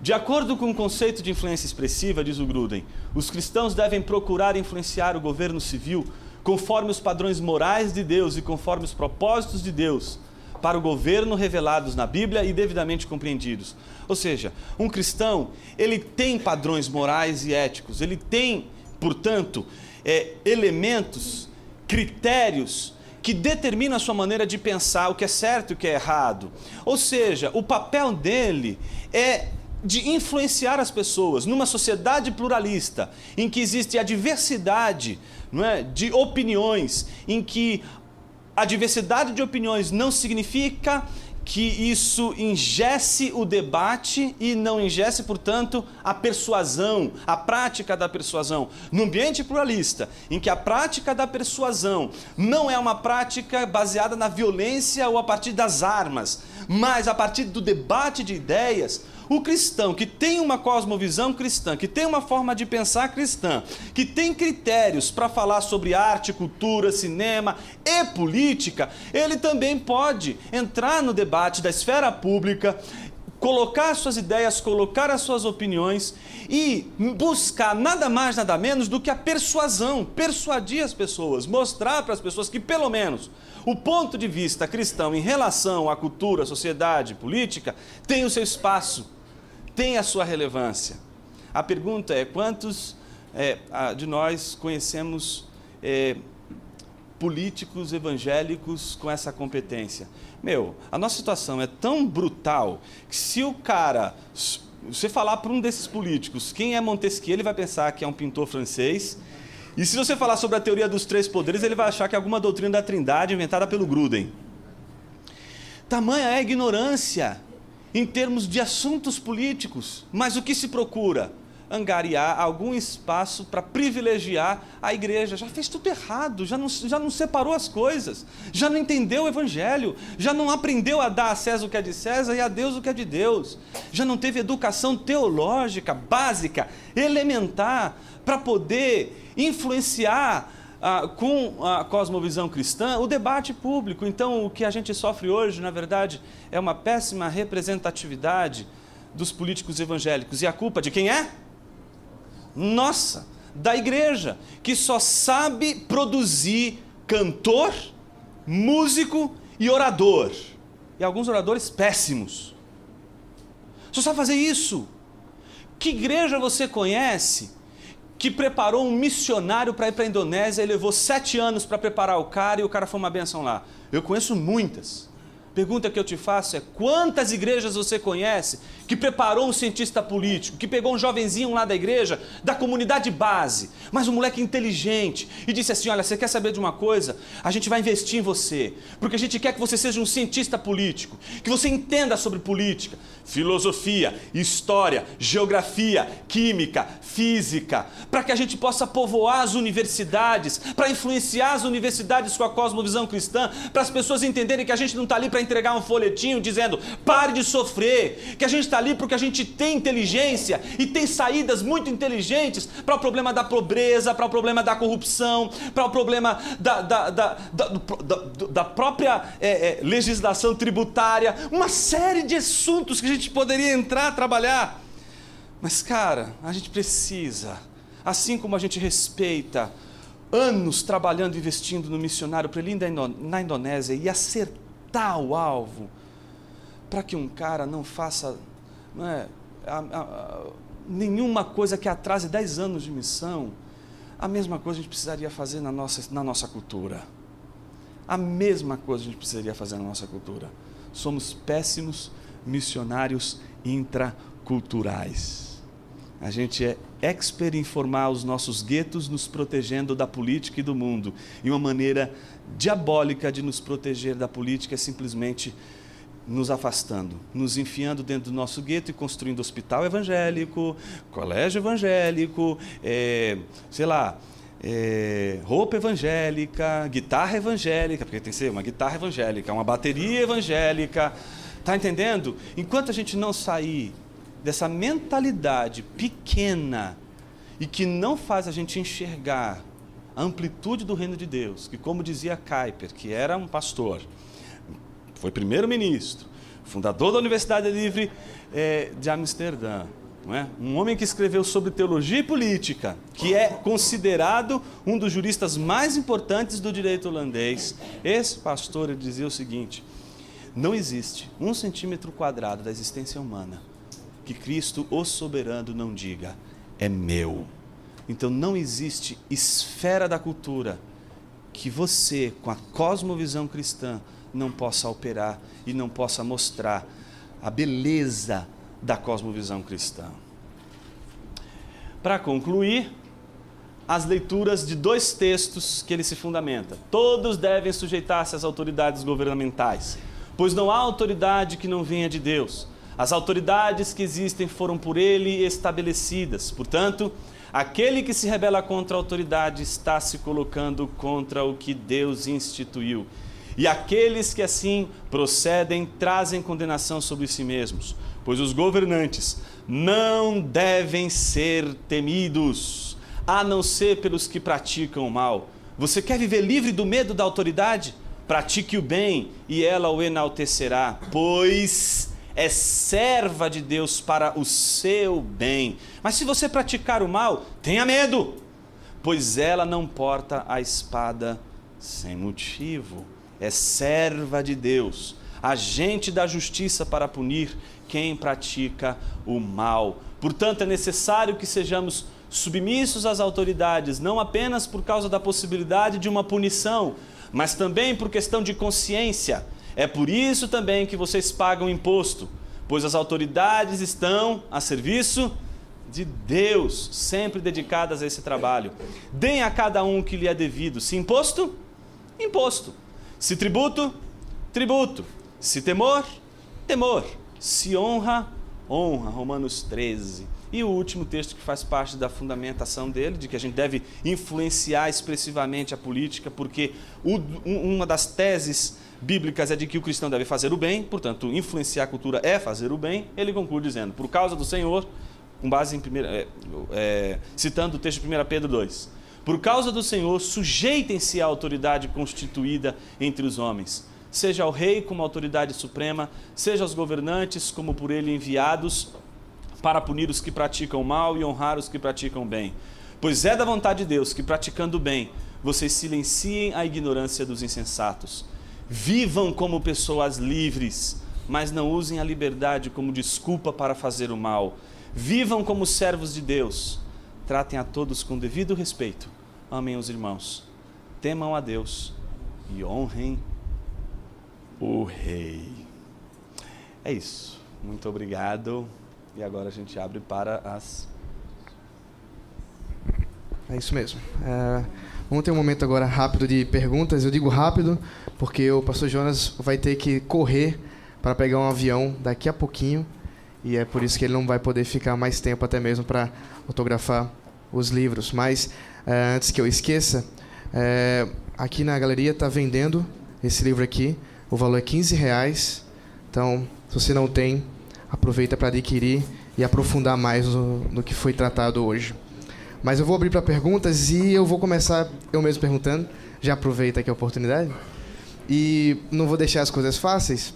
De acordo com o conceito de influência expressiva, diz o Gruden, os cristãos devem procurar influenciar o governo civil conforme os padrões morais de Deus e conforme os propósitos de Deus, para o governo revelados na Bíblia e devidamente compreendidos. Ou seja, um cristão, ele tem padrões morais e éticos, ele tem, portanto, elementos, critérios que determinam a sua maneira de pensar o que é certo e o que é errado. Ou seja, o papel dele é de influenciar as pessoas numa sociedade pluralista, em que existe a diversidade, não é, de opiniões, em que a diversidade de opiniões não significa que isso engesse o debate e não engesse, portanto, a persuasão, a prática da persuasão. No ambiente pluralista, em que a prática da persuasão não é uma prática baseada na violência ou a partir das armas, mas a partir do debate de ideias, o cristão que tem uma cosmovisão cristã, que tem uma forma de pensar cristã, que tem critérios para falar sobre arte, cultura, cinema e política, ele também pode entrar no debate da esfera pública, colocar suas ideias, colocar as suas opiniões e buscar nada mais, nada menos do que a persuasão, persuadir as pessoas, mostrar para as pessoas que pelo menos o ponto de vista cristão em relação à cultura, à sociedade, política, tem o seu espaço, tem a sua relevância. A pergunta é, quantos de nós conhecemos políticos evangélicos com essa competência? A nossa situação é tão brutal que se o cara, você falar para um desses políticos quem é Montesquieu, ele vai pensar que é um pintor francês, e se você falar sobre a teoria dos 3 poderes, ele vai achar que é alguma doutrina da Trindade inventada pelo Gruden. Tamanha é a ignorância em termos de assuntos políticos, mas o que se procura? Angariar algum espaço para privilegiar a igreja. Já fez tudo errado, já não separou as coisas, já não entendeu o evangelho, já não aprendeu a dar a César o que é de César e a Deus o que é de Deus, já não teve educação teológica, básica, elementar, para poder influenciar com a cosmovisão cristã o debate público. Então o que a gente sofre hoje, na verdade, é uma péssima representatividade dos políticos evangélicos. E a culpa de quem é? Nossa, da igreja, que só sabe produzir cantor, músico e orador. E alguns oradores péssimos. Só sabe fazer isso. Que igreja você conhece que preparou um missionário para ir para a Indonésia e levou 7 anos para preparar o cara e o cara foi uma bênção lá. Eu conheço muitas. Pergunta que eu te faço é: quantas igrejas você conhece que preparou um cientista político, que pegou um jovenzinho lá da igreja, da comunidade base, mas um moleque inteligente, e disse assim: olha, você quer saber de uma coisa? A gente vai investir em você, porque a gente quer que você seja um cientista político, que você entenda sobre política, filosofia, história, geografia, química, física, para que a gente possa povoar as universidades, para influenciar as universidades com a cosmovisão cristã, para as pessoas entenderem que a gente não está ali para entregar um folhetinho dizendo pare de sofrer, que a gente está ali porque a gente tem inteligência e tem saídas muito inteligentes para o problema da pobreza, para o problema da corrupção, para o problema da própria legislação tributária, uma série de assuntos que a gente poderia entrar, trabalhar. Mas cara, a gente precisa, assim como a gente respeita anos trabalhando, investindo no missionário para ele ir na Indonésia e acertar o alvo, para que um cara não faça nenhuma coisa que atrase 10 anos de missão, a mesma coisa a gente precisaria fazer na nossa cultura. A mesma coisa a gente precisaria fazer na nossa cultura. Somos péssimos missionários intraculturais. A gente é expert em formar os nossos guetos, nos protegendo da política e do mundo. E uma maneira diabólica de nos proteger da política é simplesmente nos afastando, nos enfiando dentro do nosso gueto e construindo hospital evangélico, colégio evangélico, roupa evangélica, guitarra evangélica, porque tem que ser uma guitarra evangélica, uma bateria evangélica. Está entendendo? Enquanto a gente não sair dessa mentalidade pequena e que não faz a gente enxergar a amplitude do reino de Deus, que, como dizia Kuyper, que era um pastor, foi primeiro-ministro, fundador da Universidade Livre de Amsterdã, não é? Um homem que escreveu sobre teologia e política, que é considerado um dos juristas mais importantes do direito holandês. Esse pastor, ele dizia o seguinte: não existe 1 centímetro quadrado da existência humana que Cristo, o soberano, não diga, é meu. Então não existe esfera da cultura que você, com a cosmovisão cristã, não possa operar e não possa mostrar a beleza da cosmovisão cristã. Para concluir, as leituras de 2 textos que ele se fundamenta. Todos devem sujeitar-se às autoridades governamentais, pois não há autoridade que não venha de Deus. As autoridades que existem foram por ele estabelecidas. Portanto, aquele que se rebela contra a autoridade está se colocando contra o que Deus instituiu. E aqueles que assim procedem trazem condenação sobre si mesmos, pois os governantes não devem ser temidos, a não ser pelos que praticam o mal. Você quer viver livre do medo da autoridade? Pratique o bem e ela o enaltecerá, pois é serva de Deus para o seu bem. Mas se você praticar o mal, tenha medo, pois ela não porta a espada sem motivo. É serva de Deus, agente da justiça para punir quem pratica o mal. Portanto, é necessário que sejamos submissos às autoridades, não apenas por causa da possibilidade de uma punição, mas também por questão de consciência. É por isso também que vocês pagam imposto, pois as autoridades estão a serviço de Deus, sempre dedicadas a esse trabalho. Deem a cada um o que lhe é devido. Se imposto, imposto. Se tributo, tributo. Se temor, temor. Se honra, honra. Romanos 13. E o último texto que faz parte da fundamentação dele, de que a gente deve influenciar expressivamente a política, porque uma das teses bíblicas é de que o cristão deve fazer o bem, portanto, influenciar a cultura é fazer o bem. Ele conclui dizendo, por causa do Senhor, com base em citando o texto de 1 Pedro 2, por causa do Senhor, sujeitem-se à autoridade constituída entre os homens, seja ao rei como autoridade suprema, seja aos governantes como por ele enviados, para punir os que praticam mal e honrar os que praticam bem. Pois é da vontade de Deus que, praticando o bem, vocês silenciem a ignorância dos insensatos. Vivam como pessoas livres, mas não usem a liberdade como desculpa para fazer o mal. Vivam como servos de Deus, tratem a todos com devido respeito, amem os irmãos, temam a Deus e honrem o rei. É isso. Muito obrigado. E agora a gente abre para as... É isso mesmo. Vamos ter um momento agora rápido de perguntas. Eu digo rápido porque o pastor Jonas vai ter que correr para pegar um avião daqui a pouquinho. E é por isso que ele não vai poder ficar mais tempo até mesmo para autografar os livros. Mas, antes que eu esqueça, aqui na galeria está vendendo esse livro aqui. O valor é R$15. Então, se você não tem, aproveita para adquirir e aprofundar mais no que foi tratado hoje. Mas eu vou abrir para perguntas e eu vou começar eu mesmo perguntando. Já aproveita aqui a oportunidade. E não vou deixar as coisas fáceis.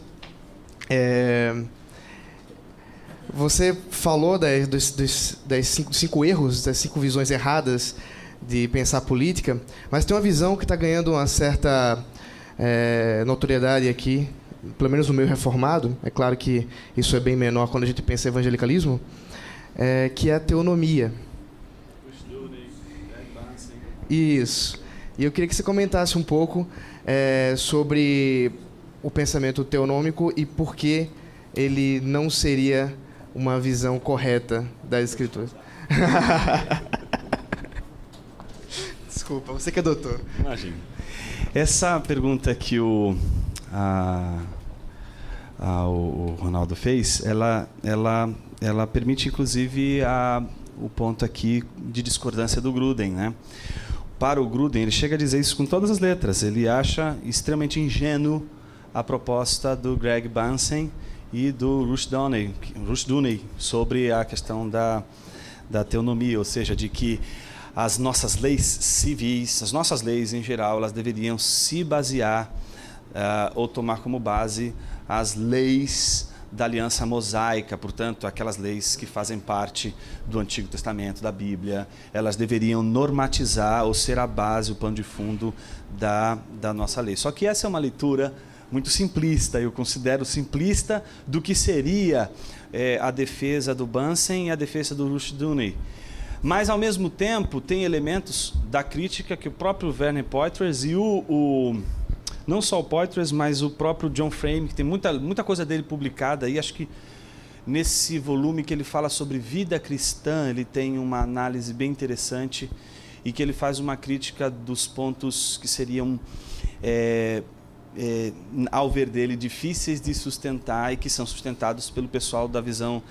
Você falou dos cinco erros, das 5 visões erradas de pensar política, mas tem uma visão que está ganhando uma certa notoriedade aqui, pelo menos no meio reformado. É claro que isso é bem menor quando a gente pensa em evangelicalismo, que é a teonomia. Isso. E eu queria que você comentasse um pouco sobre o pensamento teonômico e por que ele não seria uma visão correta das Escrituras. Desculpa, você que é doutor. Imagina. Essa pergunta que o Ronaldo fez, ela permite, inclusive, o ponto aqui de discordância do Gruden, né? Para o Gruden, ele chega a dizer isso com todas as letras. Ele acha extremamente ingênuo a proposta do Greg Bunsen e do Rushdoony sobre a questão da teonomia, ou seja, de que as nossas leis civis, as nossas leis em geral, elas deveriam se basear ou tomar como base as leis da aliança mosaica, portanto, aquelas leis que fazem parte do Antigo Testamento, da Bíblia, elas deveriam normatizar ou ser a base, o pano de fundo da nossa lei. Só que essa é uma leitura muito simplista, eu considero simplista do que seria a defesa do Bunsen e a defesa do Rushdoony. Mas, ao mesmo tempo, tem elementos da crítica que o próprio Werner Poitras e não só o Poitras, mas o próprio John Frame, que tem muita coisa dele publicada, e acho que nesse volume que ele fala sobre vida cristã, ele tem uma análise bem interessante e que ele faz uma crítica dos pontos que seriam, ao ver dele, difíceis de sustentar e que são sustentados pelo pessoal da visão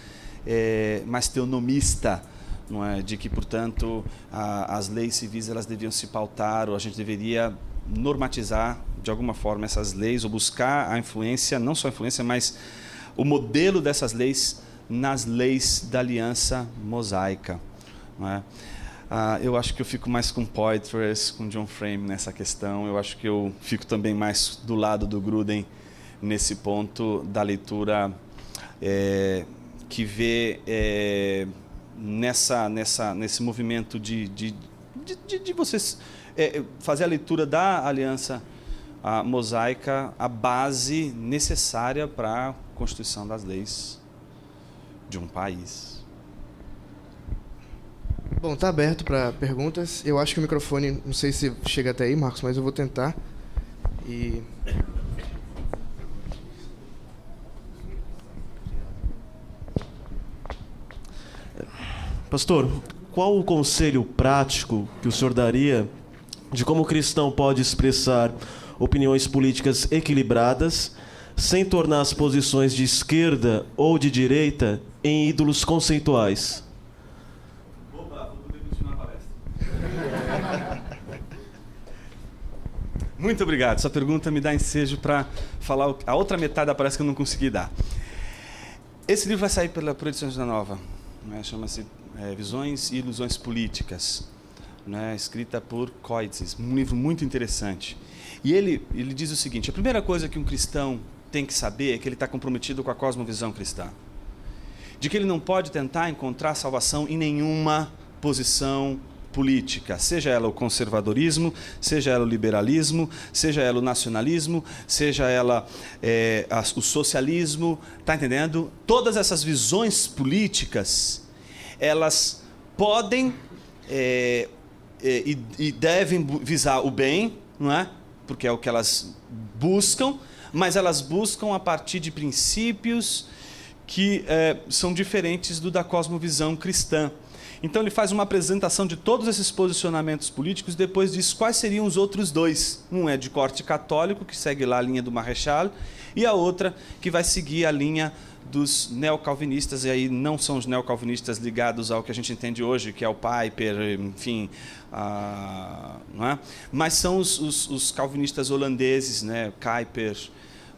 mais teonomista, não é? De que, portanto, as leis civis elas deviam se pautar, ou a gente deveria normatizar de alguma forma essas leis, ou buscar a influência, não só a influência, mas o modelo dessas leis nas leis da aliança mosaica, não é? Eu acho que eu fico mais com Poitras, com John Frame nessa questão. Eu acho que eu fico também mais do lado do Gruden nesse ponto da leitura que vê nesse movimento de vocês fazer a leitura da aliança mosaica a base necessária para a constituição das leis de um país. Bom, está aberto para perguntas. Eu acho que o microfone, não sei se chega até aí, Marcos, mas eu vou tentar. Pastor, qual o conselho prático que o senhor daria de como o cristão pode expressar opiniões políticas equilibradas sem tornar as posições de esquerda ou de direita em ídolos conceituais? Opa, vou poder continuar a palestra. Muito obrigado. Essa pergunta me dá ensejo para falar a outra metade da palestra que eu não consegui dar. Esse livro vai sair por Edições da Nova, né? Chama-se Visões e Ilusões Políticas, né? Escrita por Coitzes, um livro muito interessante. E ele diz o seguinte: a primeira coisa que um cristão tem que saber é que ele está comprometido com a cosmovisão cristã, de que ele não pode tentar encontrar salvação em nenhuma posição política, seja ela o conservadorismo, seja ela o liberalismo, seja ela o nacionalismo, seja ela o socialismo, está entendendo? Todas essas visões políticas, elas podem e devem visar o bem, não é? Porque é o que elas buscam, mas elas buscam a partir de princípios que são diferentes do da cosmovisão cristã. Então ele faz uma apresentação de todos esses posicionamentos políticos, depois diz quais seriam os outros dois. Um é de corte católico, que segue lá a linha do Marechal, e a outra que vai seguir a linha dos neocalvinistas, e aí não são os neocalvinistas ligados ao que a gente entende hoje, que é o Piper, enfim, não é? Mas são os calvinistas holandeses, né? Kuyper,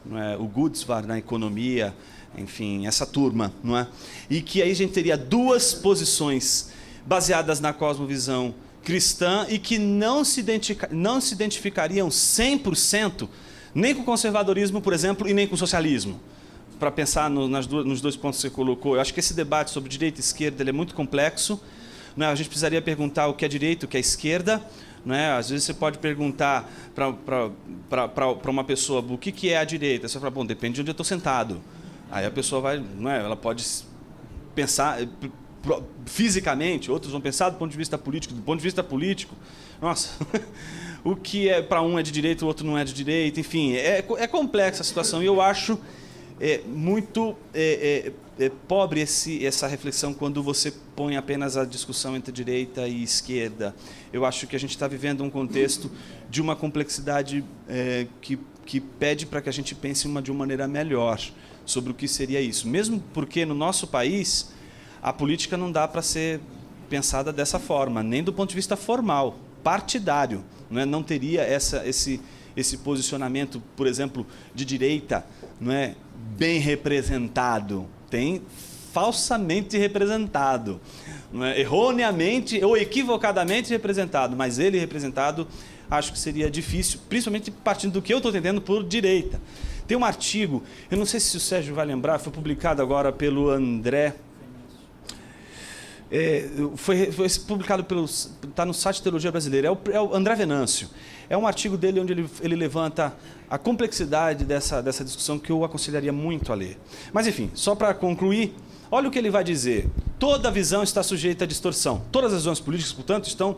não é? O Goodsvar na economia, enfim, essa turma, não é? E que aí a gente teria duas posições baseadas na cosmovisão cristã e que não se identificariam 100% nem com o conservadorismo, por exemplo, e nem com o socialismo. Para pensar nos dois pontos que você colocou, eu acho que esse debate sobre direita e esquerda ele é muito complexo, não é? A gente precisaria perguntar o que é direita, o que é esquerda, não é? Às vezes você pode perguntar para uma pessoa o que é a direita, você fala, bom, depende de onde eu estou sentado. Aí a pessoa vai, não é? Ela pode pensar fisicamente, outros vão pensar do ponto de vista político. Do ponto de vista político, nossa, o que é para um é de direita, o outro não é de direita, enfim, é complexa a situação. E eu acho muito pobre essa reflexão quando você põe apenas a discussão entre direita e esquerda. Eu acho que a gente está vivendo um contexto de uma complexidade que pede para que a gente pense de uma maneira melhor sobre o que seria isso. Mesmo porque no nosso país a política não dá para ser pensada dessa forma, nem do ponto de vista formal, partidário. Não teria esse posicionamento, por exemplo, de direita, não é, bem representado. Tem falsamente representado, não é, erroneamente ou equivocadamente representado, mas ele representado acho que seria difícil, principalmente partindo do que eu estou entendendo por direita. Tem um artigo, eu não sei se o Sérgio vai lembrar, foi publicado agora pelo André, foi publicado está no site Teologia Brasileira, é o André Venâncio. É um artigo dele onde ele levanta a complexidade dessa discussão que eu aconselharia muito a ler. Mas, enfim, só para concluir, olha o que ele vai dizer. Toda visão está sujeita à distorção. Todas as visões políticas, portanto, estão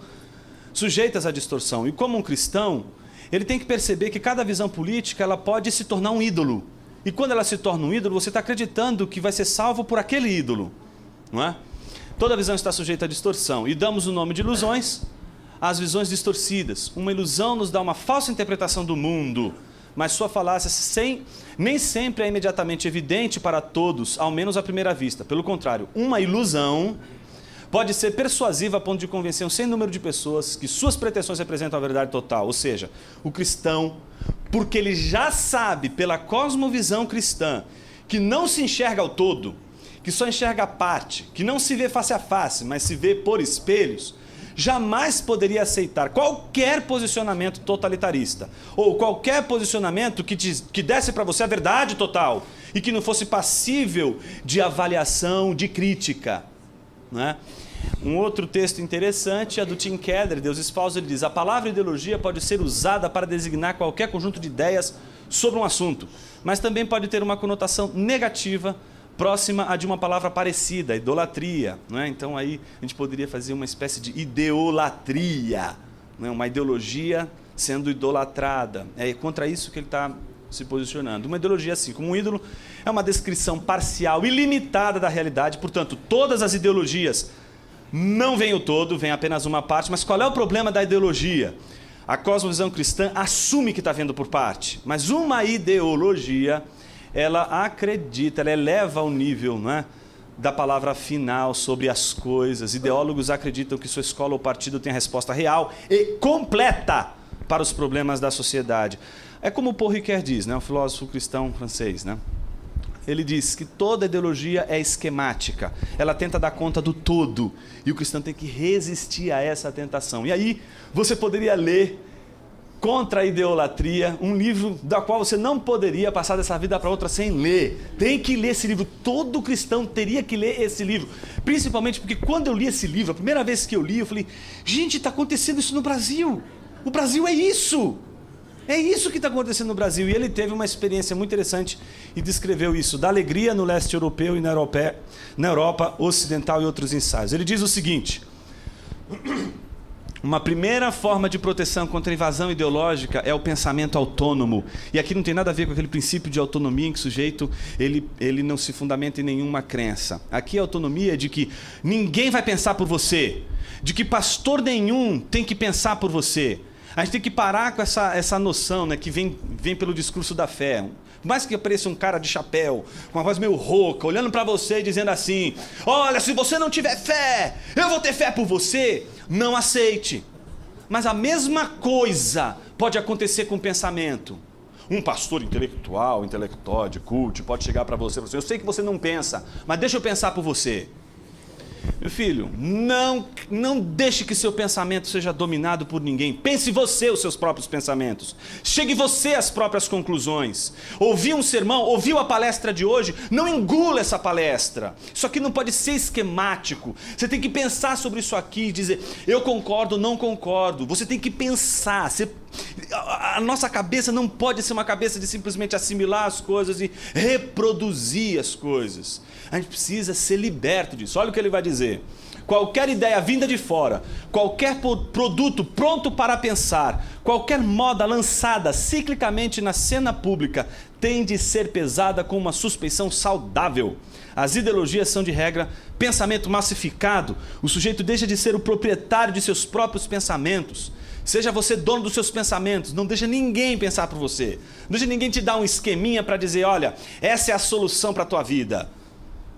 sujeitas à distorção. E como um cristão, ele tem que perceber que cada visão política ela pode se tornar um ídolo. E quando ela se torna um ídolo, você está acreditando que vai ser salvo por aquele ídolo. Não é? Toda visão está sujeita à distorção. E damos o nome de ilusões às visões distorcidas. Uma ilusão nos dá uma falsa interpretação do mundo, mas sua falácia nem sempre é imediatamente evidente para todos, ao menos à primeira vista. Pelo contrário, uma ilusão pode ser persuasiva a ponto de convencer um sem número de pessoas que suas pretensões representam a verdade total. Ou seja, o cristão, porque ele já sabe pela cosmovisão cristã que não se enxerga ao todo, que só enxerga a parte, que não se vê face a face, mas se vê por espelhos, jamais poderia aceitar qualquer posicionamento totalitarista ou qualquer posicionamento que desse para você a verdade total e que não fosse passível de avaliação, de crítica. Não é? Um outro texto interessante é do Tim Keller, Deuses Falsos. Ele diz: a palavra ideologia pode ser usada para designar qualquer conjunto de ideias sobre um assunto, mas também pode ter uma conotação negativa próxima a de uma palavra parecida, idolatria. Não é? Então aí a gente poderia fazer uma espécie de ideolatria, não é? Uma ideologia sendo idolatrada. É contra isso que ele está se posicionando. Uma ideologia, assim como um ídolo, é uma descrição parcial e limitada da realidade. Portanto, todas as ideologias não vêm o todo, vem apenas uma parte. Mas qual é o problema da ideologia? A cosmovisão cristã assume que está vendo por parte, mas uma ideologia ela acredita, ela eleva ao nível, não é, da palavra final sobre as coisas. Ideólogos acreditam que sua escola ou partido tem a resposta real e completa para os problemas da sociedade. É como Paul Ricoeur diz, né, um filósofo cristão francês, né? Ele diz que toda ideologia é esquemática, ela tenta dar conta do todo, e o cristão tem que resistir a essa tentação. E aí você poderia ler Contra a Idolatria, um livro da qual você não poderia passar dessa vida para outra sem ler. Tem que ler esse livro, todo cristão teria que ler esse livro, principalmente porque quando eu li esse livro, a primeira vez que eu li, eu falei, gente, está acontecendo isso no Brasil, o Brasil é isso que está acontecendo no Brasil. E ele teve uma experiência muito interessante e descreveu isso, da alegria no leste europeu e na Europa Ocidental e outros ensaios. Ele diz o seguinte: Uma primeira forma de proteção contra a invasão ideológica é o pensamento autônomo. E aqui não tem nada a ver com aquele princípio de autonomia em que o sujeito ele não se fundamenta em nenhuma crença. Aqui a autonomia é de que ninguém vai pensar por você, de que pastor nenhum tem que pensar por você. A gente tem que parar com essa noção, né, que vem pelo discurso da fé. Por mais que apareça um cara de chapéu, com uma voz meio rouca, olhando para você e dizendo assim: olha, se você não tiver fé, eu vou ter fé por você. Não aceite. Mas a mesma coisa pode acontecer com o pensamento. Um pastor intelectual, cult, pode chegar para você e falar assim: eu sei que você não pensa, mas deixa eu pensar por você. Meu filho, não deixe que seu pensamento seja dominado por ninguém. Pense você os seus próprios pensamentos. Chegue você às próprias conclusões. Ouviu um sermão, ouviu a palestra de hoje, não engula essa palestra. Isso aqui não pode ser esquemático. Você tem que pensar sobre isso aqui e dizer: eu concordo, não concordo. Você tem que pensar. A nossa cabeça não pode ser uma cabeça de simplesmente assimilar as coisas e reproduzir as coisas. A gente precisa ser liberto disso. Olha o que ele vai dizer: qualquer ideia vinda de fora, qualquer produto pronto para pensar, qualquer moda lançada ciclicamente na cena pública tem de ser pesada com uma suspeição saudável. As ideologias são, de regra, pensamento massificado. O sujeito deixa de ser o proprietário de seus próprios pensamentos. Seja você dono dos seus pensamentos. Não deixa ninguém pensar por você. Não deixa ninguém te dar um esqueminha para dizer: olha, essa é a solução para a tua vida.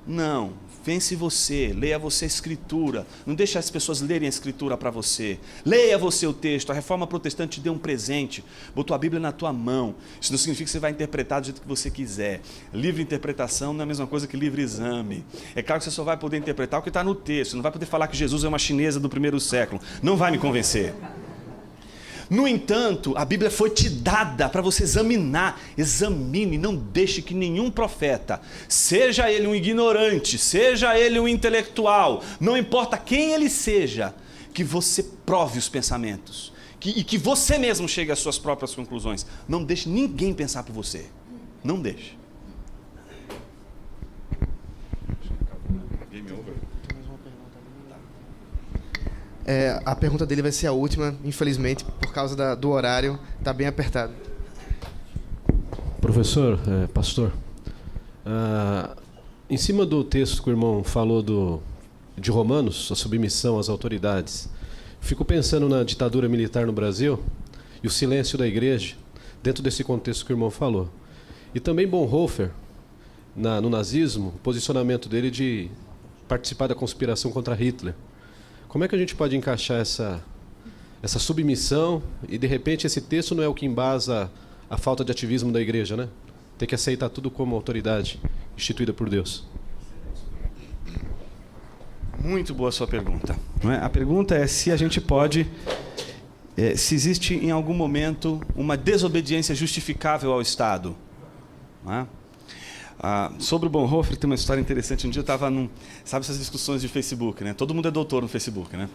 Não, pense você, leia você a Escritura. Não deixe as pessoas lerem a Escritura para você. Leia você o texto. A Reforma Protestante te deu um presente, botou a Bíblia na tua mão. Isso não significa que você vai interpretar do jeito que você quiser. Livre interpretação não é a mesma coisa que livre exame. É claro que você só vai poder interpretar o que está no texto. Não vai poder falar que Jesus é uma chinesa do 1º século. Não vai me convencer. No entanto, a Bíblia foi te dada para você examinar. Examine, não deixe que nenhum profeta, seja ele um ignorante, seja ele um intelectual, não importa quem ele seja, que você prove os pensamentos, e que você mesmo chegue às suas próprias conclusões. Não deixe ninguém pensar por você. Não deixe. Game over. A pergunta dele vai ser a última, infelizmente, por causa do horário, está bem apertado. Professor, pastor, em cima do texto que o irmão falou de Romanos, a submissão às autoridades, fico pensando na ditadura militar no Brasil e o silêncio da igreja, dentro desse contexto que o irmão falou. E também Bonhoeffer, no nazismo, o posicionamento dele de participar da conspiração contra Hitler. Como é que a gente pode encaixar essa submissão e, de repente, esse texto não é o que embasa a falta de ativismo da igreja, né? Tem que aceitar tudo como autoridade instituída por Deus. Muito boa a sua pergunta. Não é? A pergunta é se a gente pode, se existe em algum momento uma desobediência justificável ao Estado. Não é? Sobre o Bonhoeffer tem uma história interessante. Um dia eu estava sabe essas discussões de Facebook, né? Todo mundo é doutor no Facebook, né?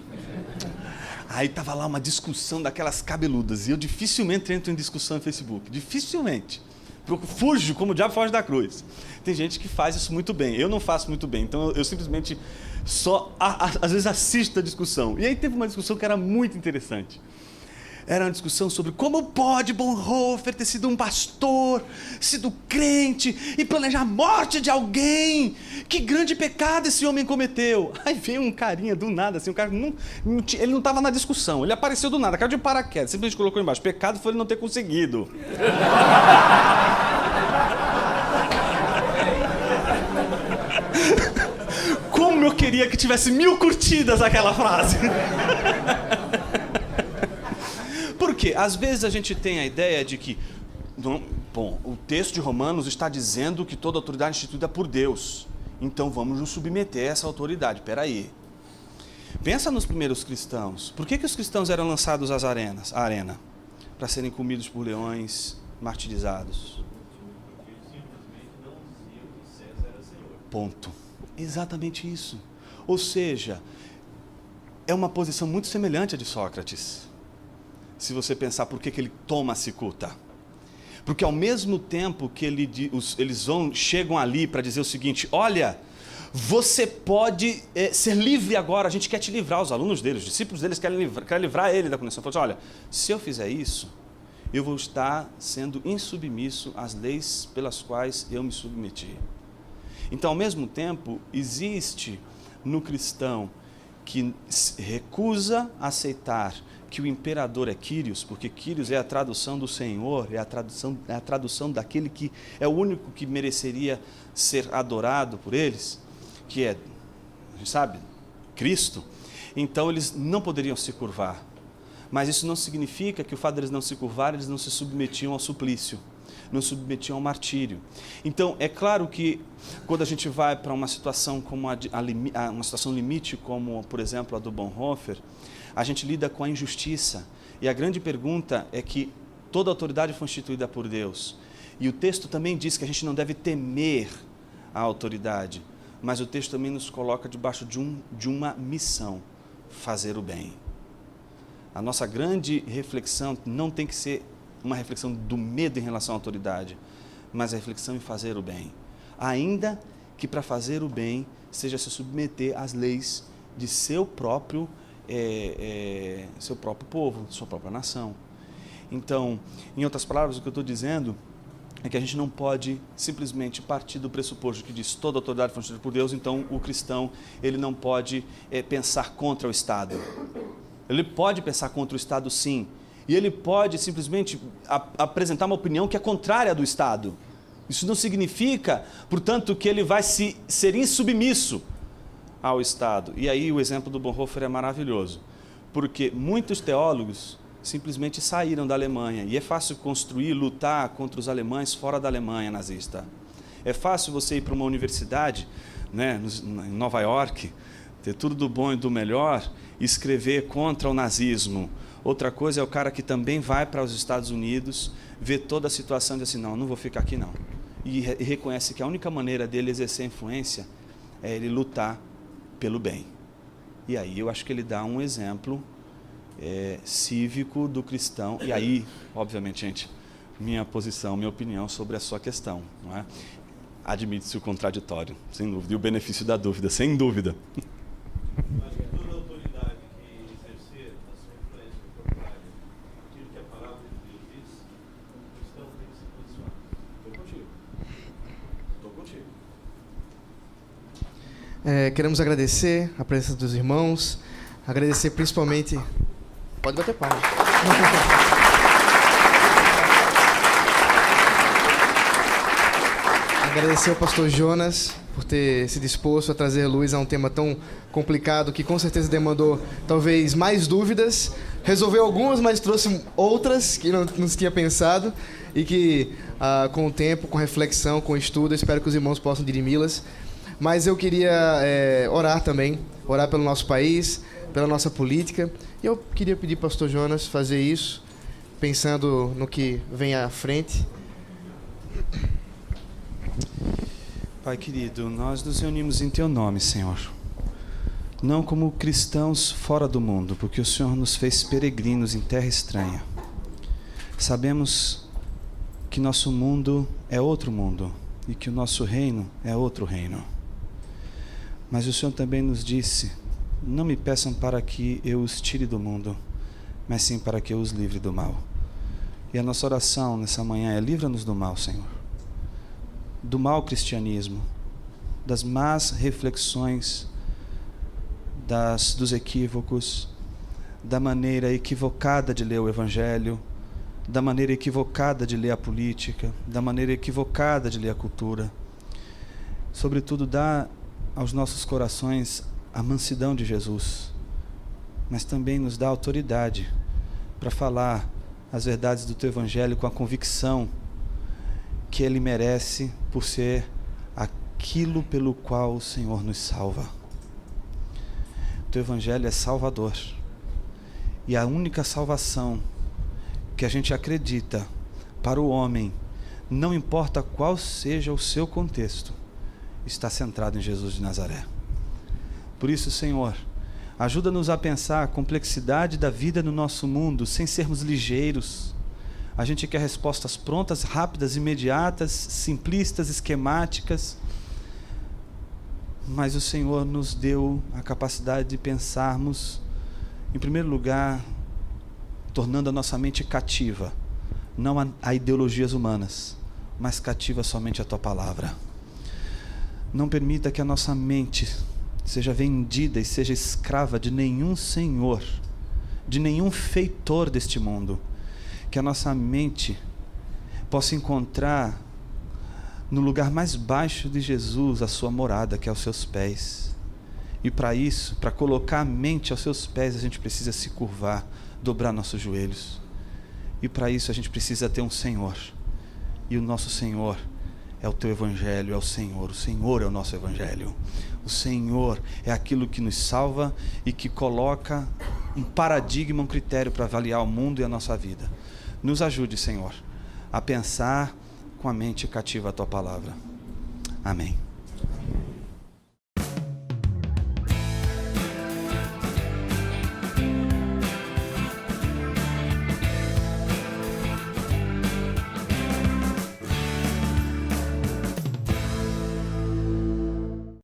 Aí estava lá uma discussão daquelas cabeludas, e eu dificilmente entro em discussão no Facebook, dificilmente. Eu fujo como o diabo foge da cruz. Tem gente que faz isso muito bem, eu não faço muito bem, então eu simplesmente só, às vezes, assisto a discussão. E aí teve uma discussão que era muito interessante. Era uma discussão sobre como pode Bonhoeffer ter sido um pastor, sido crente e planejar a morte de alguém. Que grande pecado esse homem cometeu. Aí veio um carinha do nada, assim, um cara ele não estava na discussão, ele apareceu do nada, cara de paraquedas, simplesmente colocou embaixo: pecado foi ele não ter conseguido. Como eu queria que tivesse 1000 curtidas aquela frase. Porque às vezes a gente tem a ideia de que, o texto de Romanos está dizendo que toda autoridade é instituída por Deus, então vamos nos submeter a essa autoridade. Peraí, pensa nos primeiros cristãos. Por que os cristãos eram lançados à arena? Para serem comidos por leões, martirizados. Ponto. Exatamente isso. Ou seja, é uma posição muito semelhante à de Sócrates. Se você pensar por que ele toma a cicuta. Porque ao mesmo tempo que eles chegam ali para dizer o seguinte: olha, você pode ser livre agora, a gente quer te livrar, os alunos dele, os discípulos deles querem livrar ele da condenação. Ele falou assim, olha, se eu fizer isso, eu vou estar sendo insubmisso às leis pelas quais eu me submeti. Então, ao mesmo tempo, existe no cristão que recusa aceitar que o imperador é Quírios, porque Quírios é a tradução do Senhor, é a tradução daquele que é o único que mereceria ser adorado por eles, que é, a gente sabe, Cristo. Então eles não poderiam se curvar. Mas isso não significa que o fato deles não se curvarem, eles não se submetiam ao suplício, não se submetiam ao martírio. Então, é claro que quando a gente vai para uma situação como uma situação limite, como, por exemplo, a do Bonhoeffer, a gente lida com a injustiça. E a grande pergunta é que toda autoridade foi instituída por Deus. E o texto também diz que a gente não deve temer a autoridade, mas o texto também nos coloca debaixo de uma missão, fazer o bem. A nossa grande reflexão não tem que ser uma reflexão do medo em relação à autoridade, mas a reflexão em fazer o bem. Ainda que para fazer o bem seja se submeter às leis de seu próprio povo, sua própria nação. Então, em outras palavras, o que eu estou dizendo é que a gente não pode simplesmente partir do pressuposto que diz toda autoridade foi instituída por Deus, então o cristão ele não pode pensar contra o Estado. Ele pode pensar contra o Estado, sim, e ele pode simplesmente apresentar uma opinião que é contrária do Estado. Isso não significa, portanto, que ele vai ser insubmisso ao Estado. E aí o exemplo do Bonhoeffer é maravilhoso, porque muitos teólogos simplesmente saíram da Alemanha, e é fácil lutar contra os alemães fora da Alemanha nazista. É fácil você ir para uma universidade, né, em Nova York, ter tudo do bom e do melhor, e escrever contra o nazismo. Outra coisa é o cara que também vai para os Estados Unidos, vê toda a situação e diz assim, não vou ficar aqui não. E reconhece que a única maneira dele exercer influência é ele lutar pelo bem. E aí eu acho que ele dá um exemplo cívico do cristão. E aí, obviamente, gente, minha posição, minha opinião sobre a sua questão, não é? Admite-se o contraditório, sem dúvida, e o benefício da dúvida, sem dúvida. Acho que toda autoridade que exercer a sua influência contrária aquilo que a palavra de Deus diz, o cristão tem que se posicionar. Estou contigo. Queremos agradecer a presença dos irmãos, agradecer principalmente... Pode bater palma. Agradecer ao pastor Jonas por ter se disposto a trazer luz a um tema tão complicado que com certeza demandou talvez mais dúvidas. Resolveu algumas, mas trouxe outras que não se tinha pensado e que com o tempo, com reflexão, com estudo, espero que os irmãos possam dirimi-las. Mas eu queria orar também, orar pelo nosso país, pela nossa política. E eu queria pedir ao pastor Jonas fazer isso, pensando no que vem à frente. Pai querido, nós nos reunimos em Teu nome, Senhor. Não como cristãos fora do mundo, porque o Senhor nos fez peregrinos em terra estranha. Sabemos que nosso mundo é outro mundo e que o nosso reino é outro reino. Mas o Senhor também nos disse, não me peçam para que eu os tire do mundo, mas sim para que eu os livre do mal. E a nossa oração nessa manhã é: livra-nos do mal, Senhor. Do mau cristianismo, das más reflexões, dos equívocos, da maneira equivocada de ler o Evangelho, da maneira equivocada de ler a política, da maneira equivocada de ler a cultura. Sobretudo, dá aos nossos corações a mansidão de Jesus, mas também nos dá autoridade para falar as verdades do Teu Evangelho com a convicção que Ele merece por ser aquilo pelo qual o Senhor nos salva. O Teu Evangelho é salvador, e a única salvação que a gente acredita para o homem, não importa qual seja o seu contexto, está centrado em Jesus de Nazaré. Por isso, Senhor, ajuda-nos a pensar a complexidade da vida no nosso mundo sem sermos ligeiros. A gente quer respostas prontas, rápidas, imediatas, simplistas, esquemáticas. mas o Senhor nos deu a capacidade de pensarmos, em primeiro lugar, tornando a nossa mente cativa, não a ideologias humanas, mas cativa somente a Tua palavra. Não permita que a nossa mente seja vendida e seja escrava de nenhum senhor, de nenhum feitor deste mundo. Que a nossa mente possa encontrar no lugar mais baixo de Jesus a sua morada, que é aos seus pés. E para isso, para colocar a mente aos seus pés, a gente precisa se curvar, dobrar nossos joelhos. E para isso a gente precisa ter um Senhor. E o nosso Senhor é o Teu Evangelho, é o Senhor. O Senhor é o nosso Evangelho. O Senhor é aquilo que nos salva e que coloca um paradigma, um critério para avaliar o mundo e a nossa vida. Nos ajude, Senhor, a pensar com a mente cativa a Tua palavra. Amém.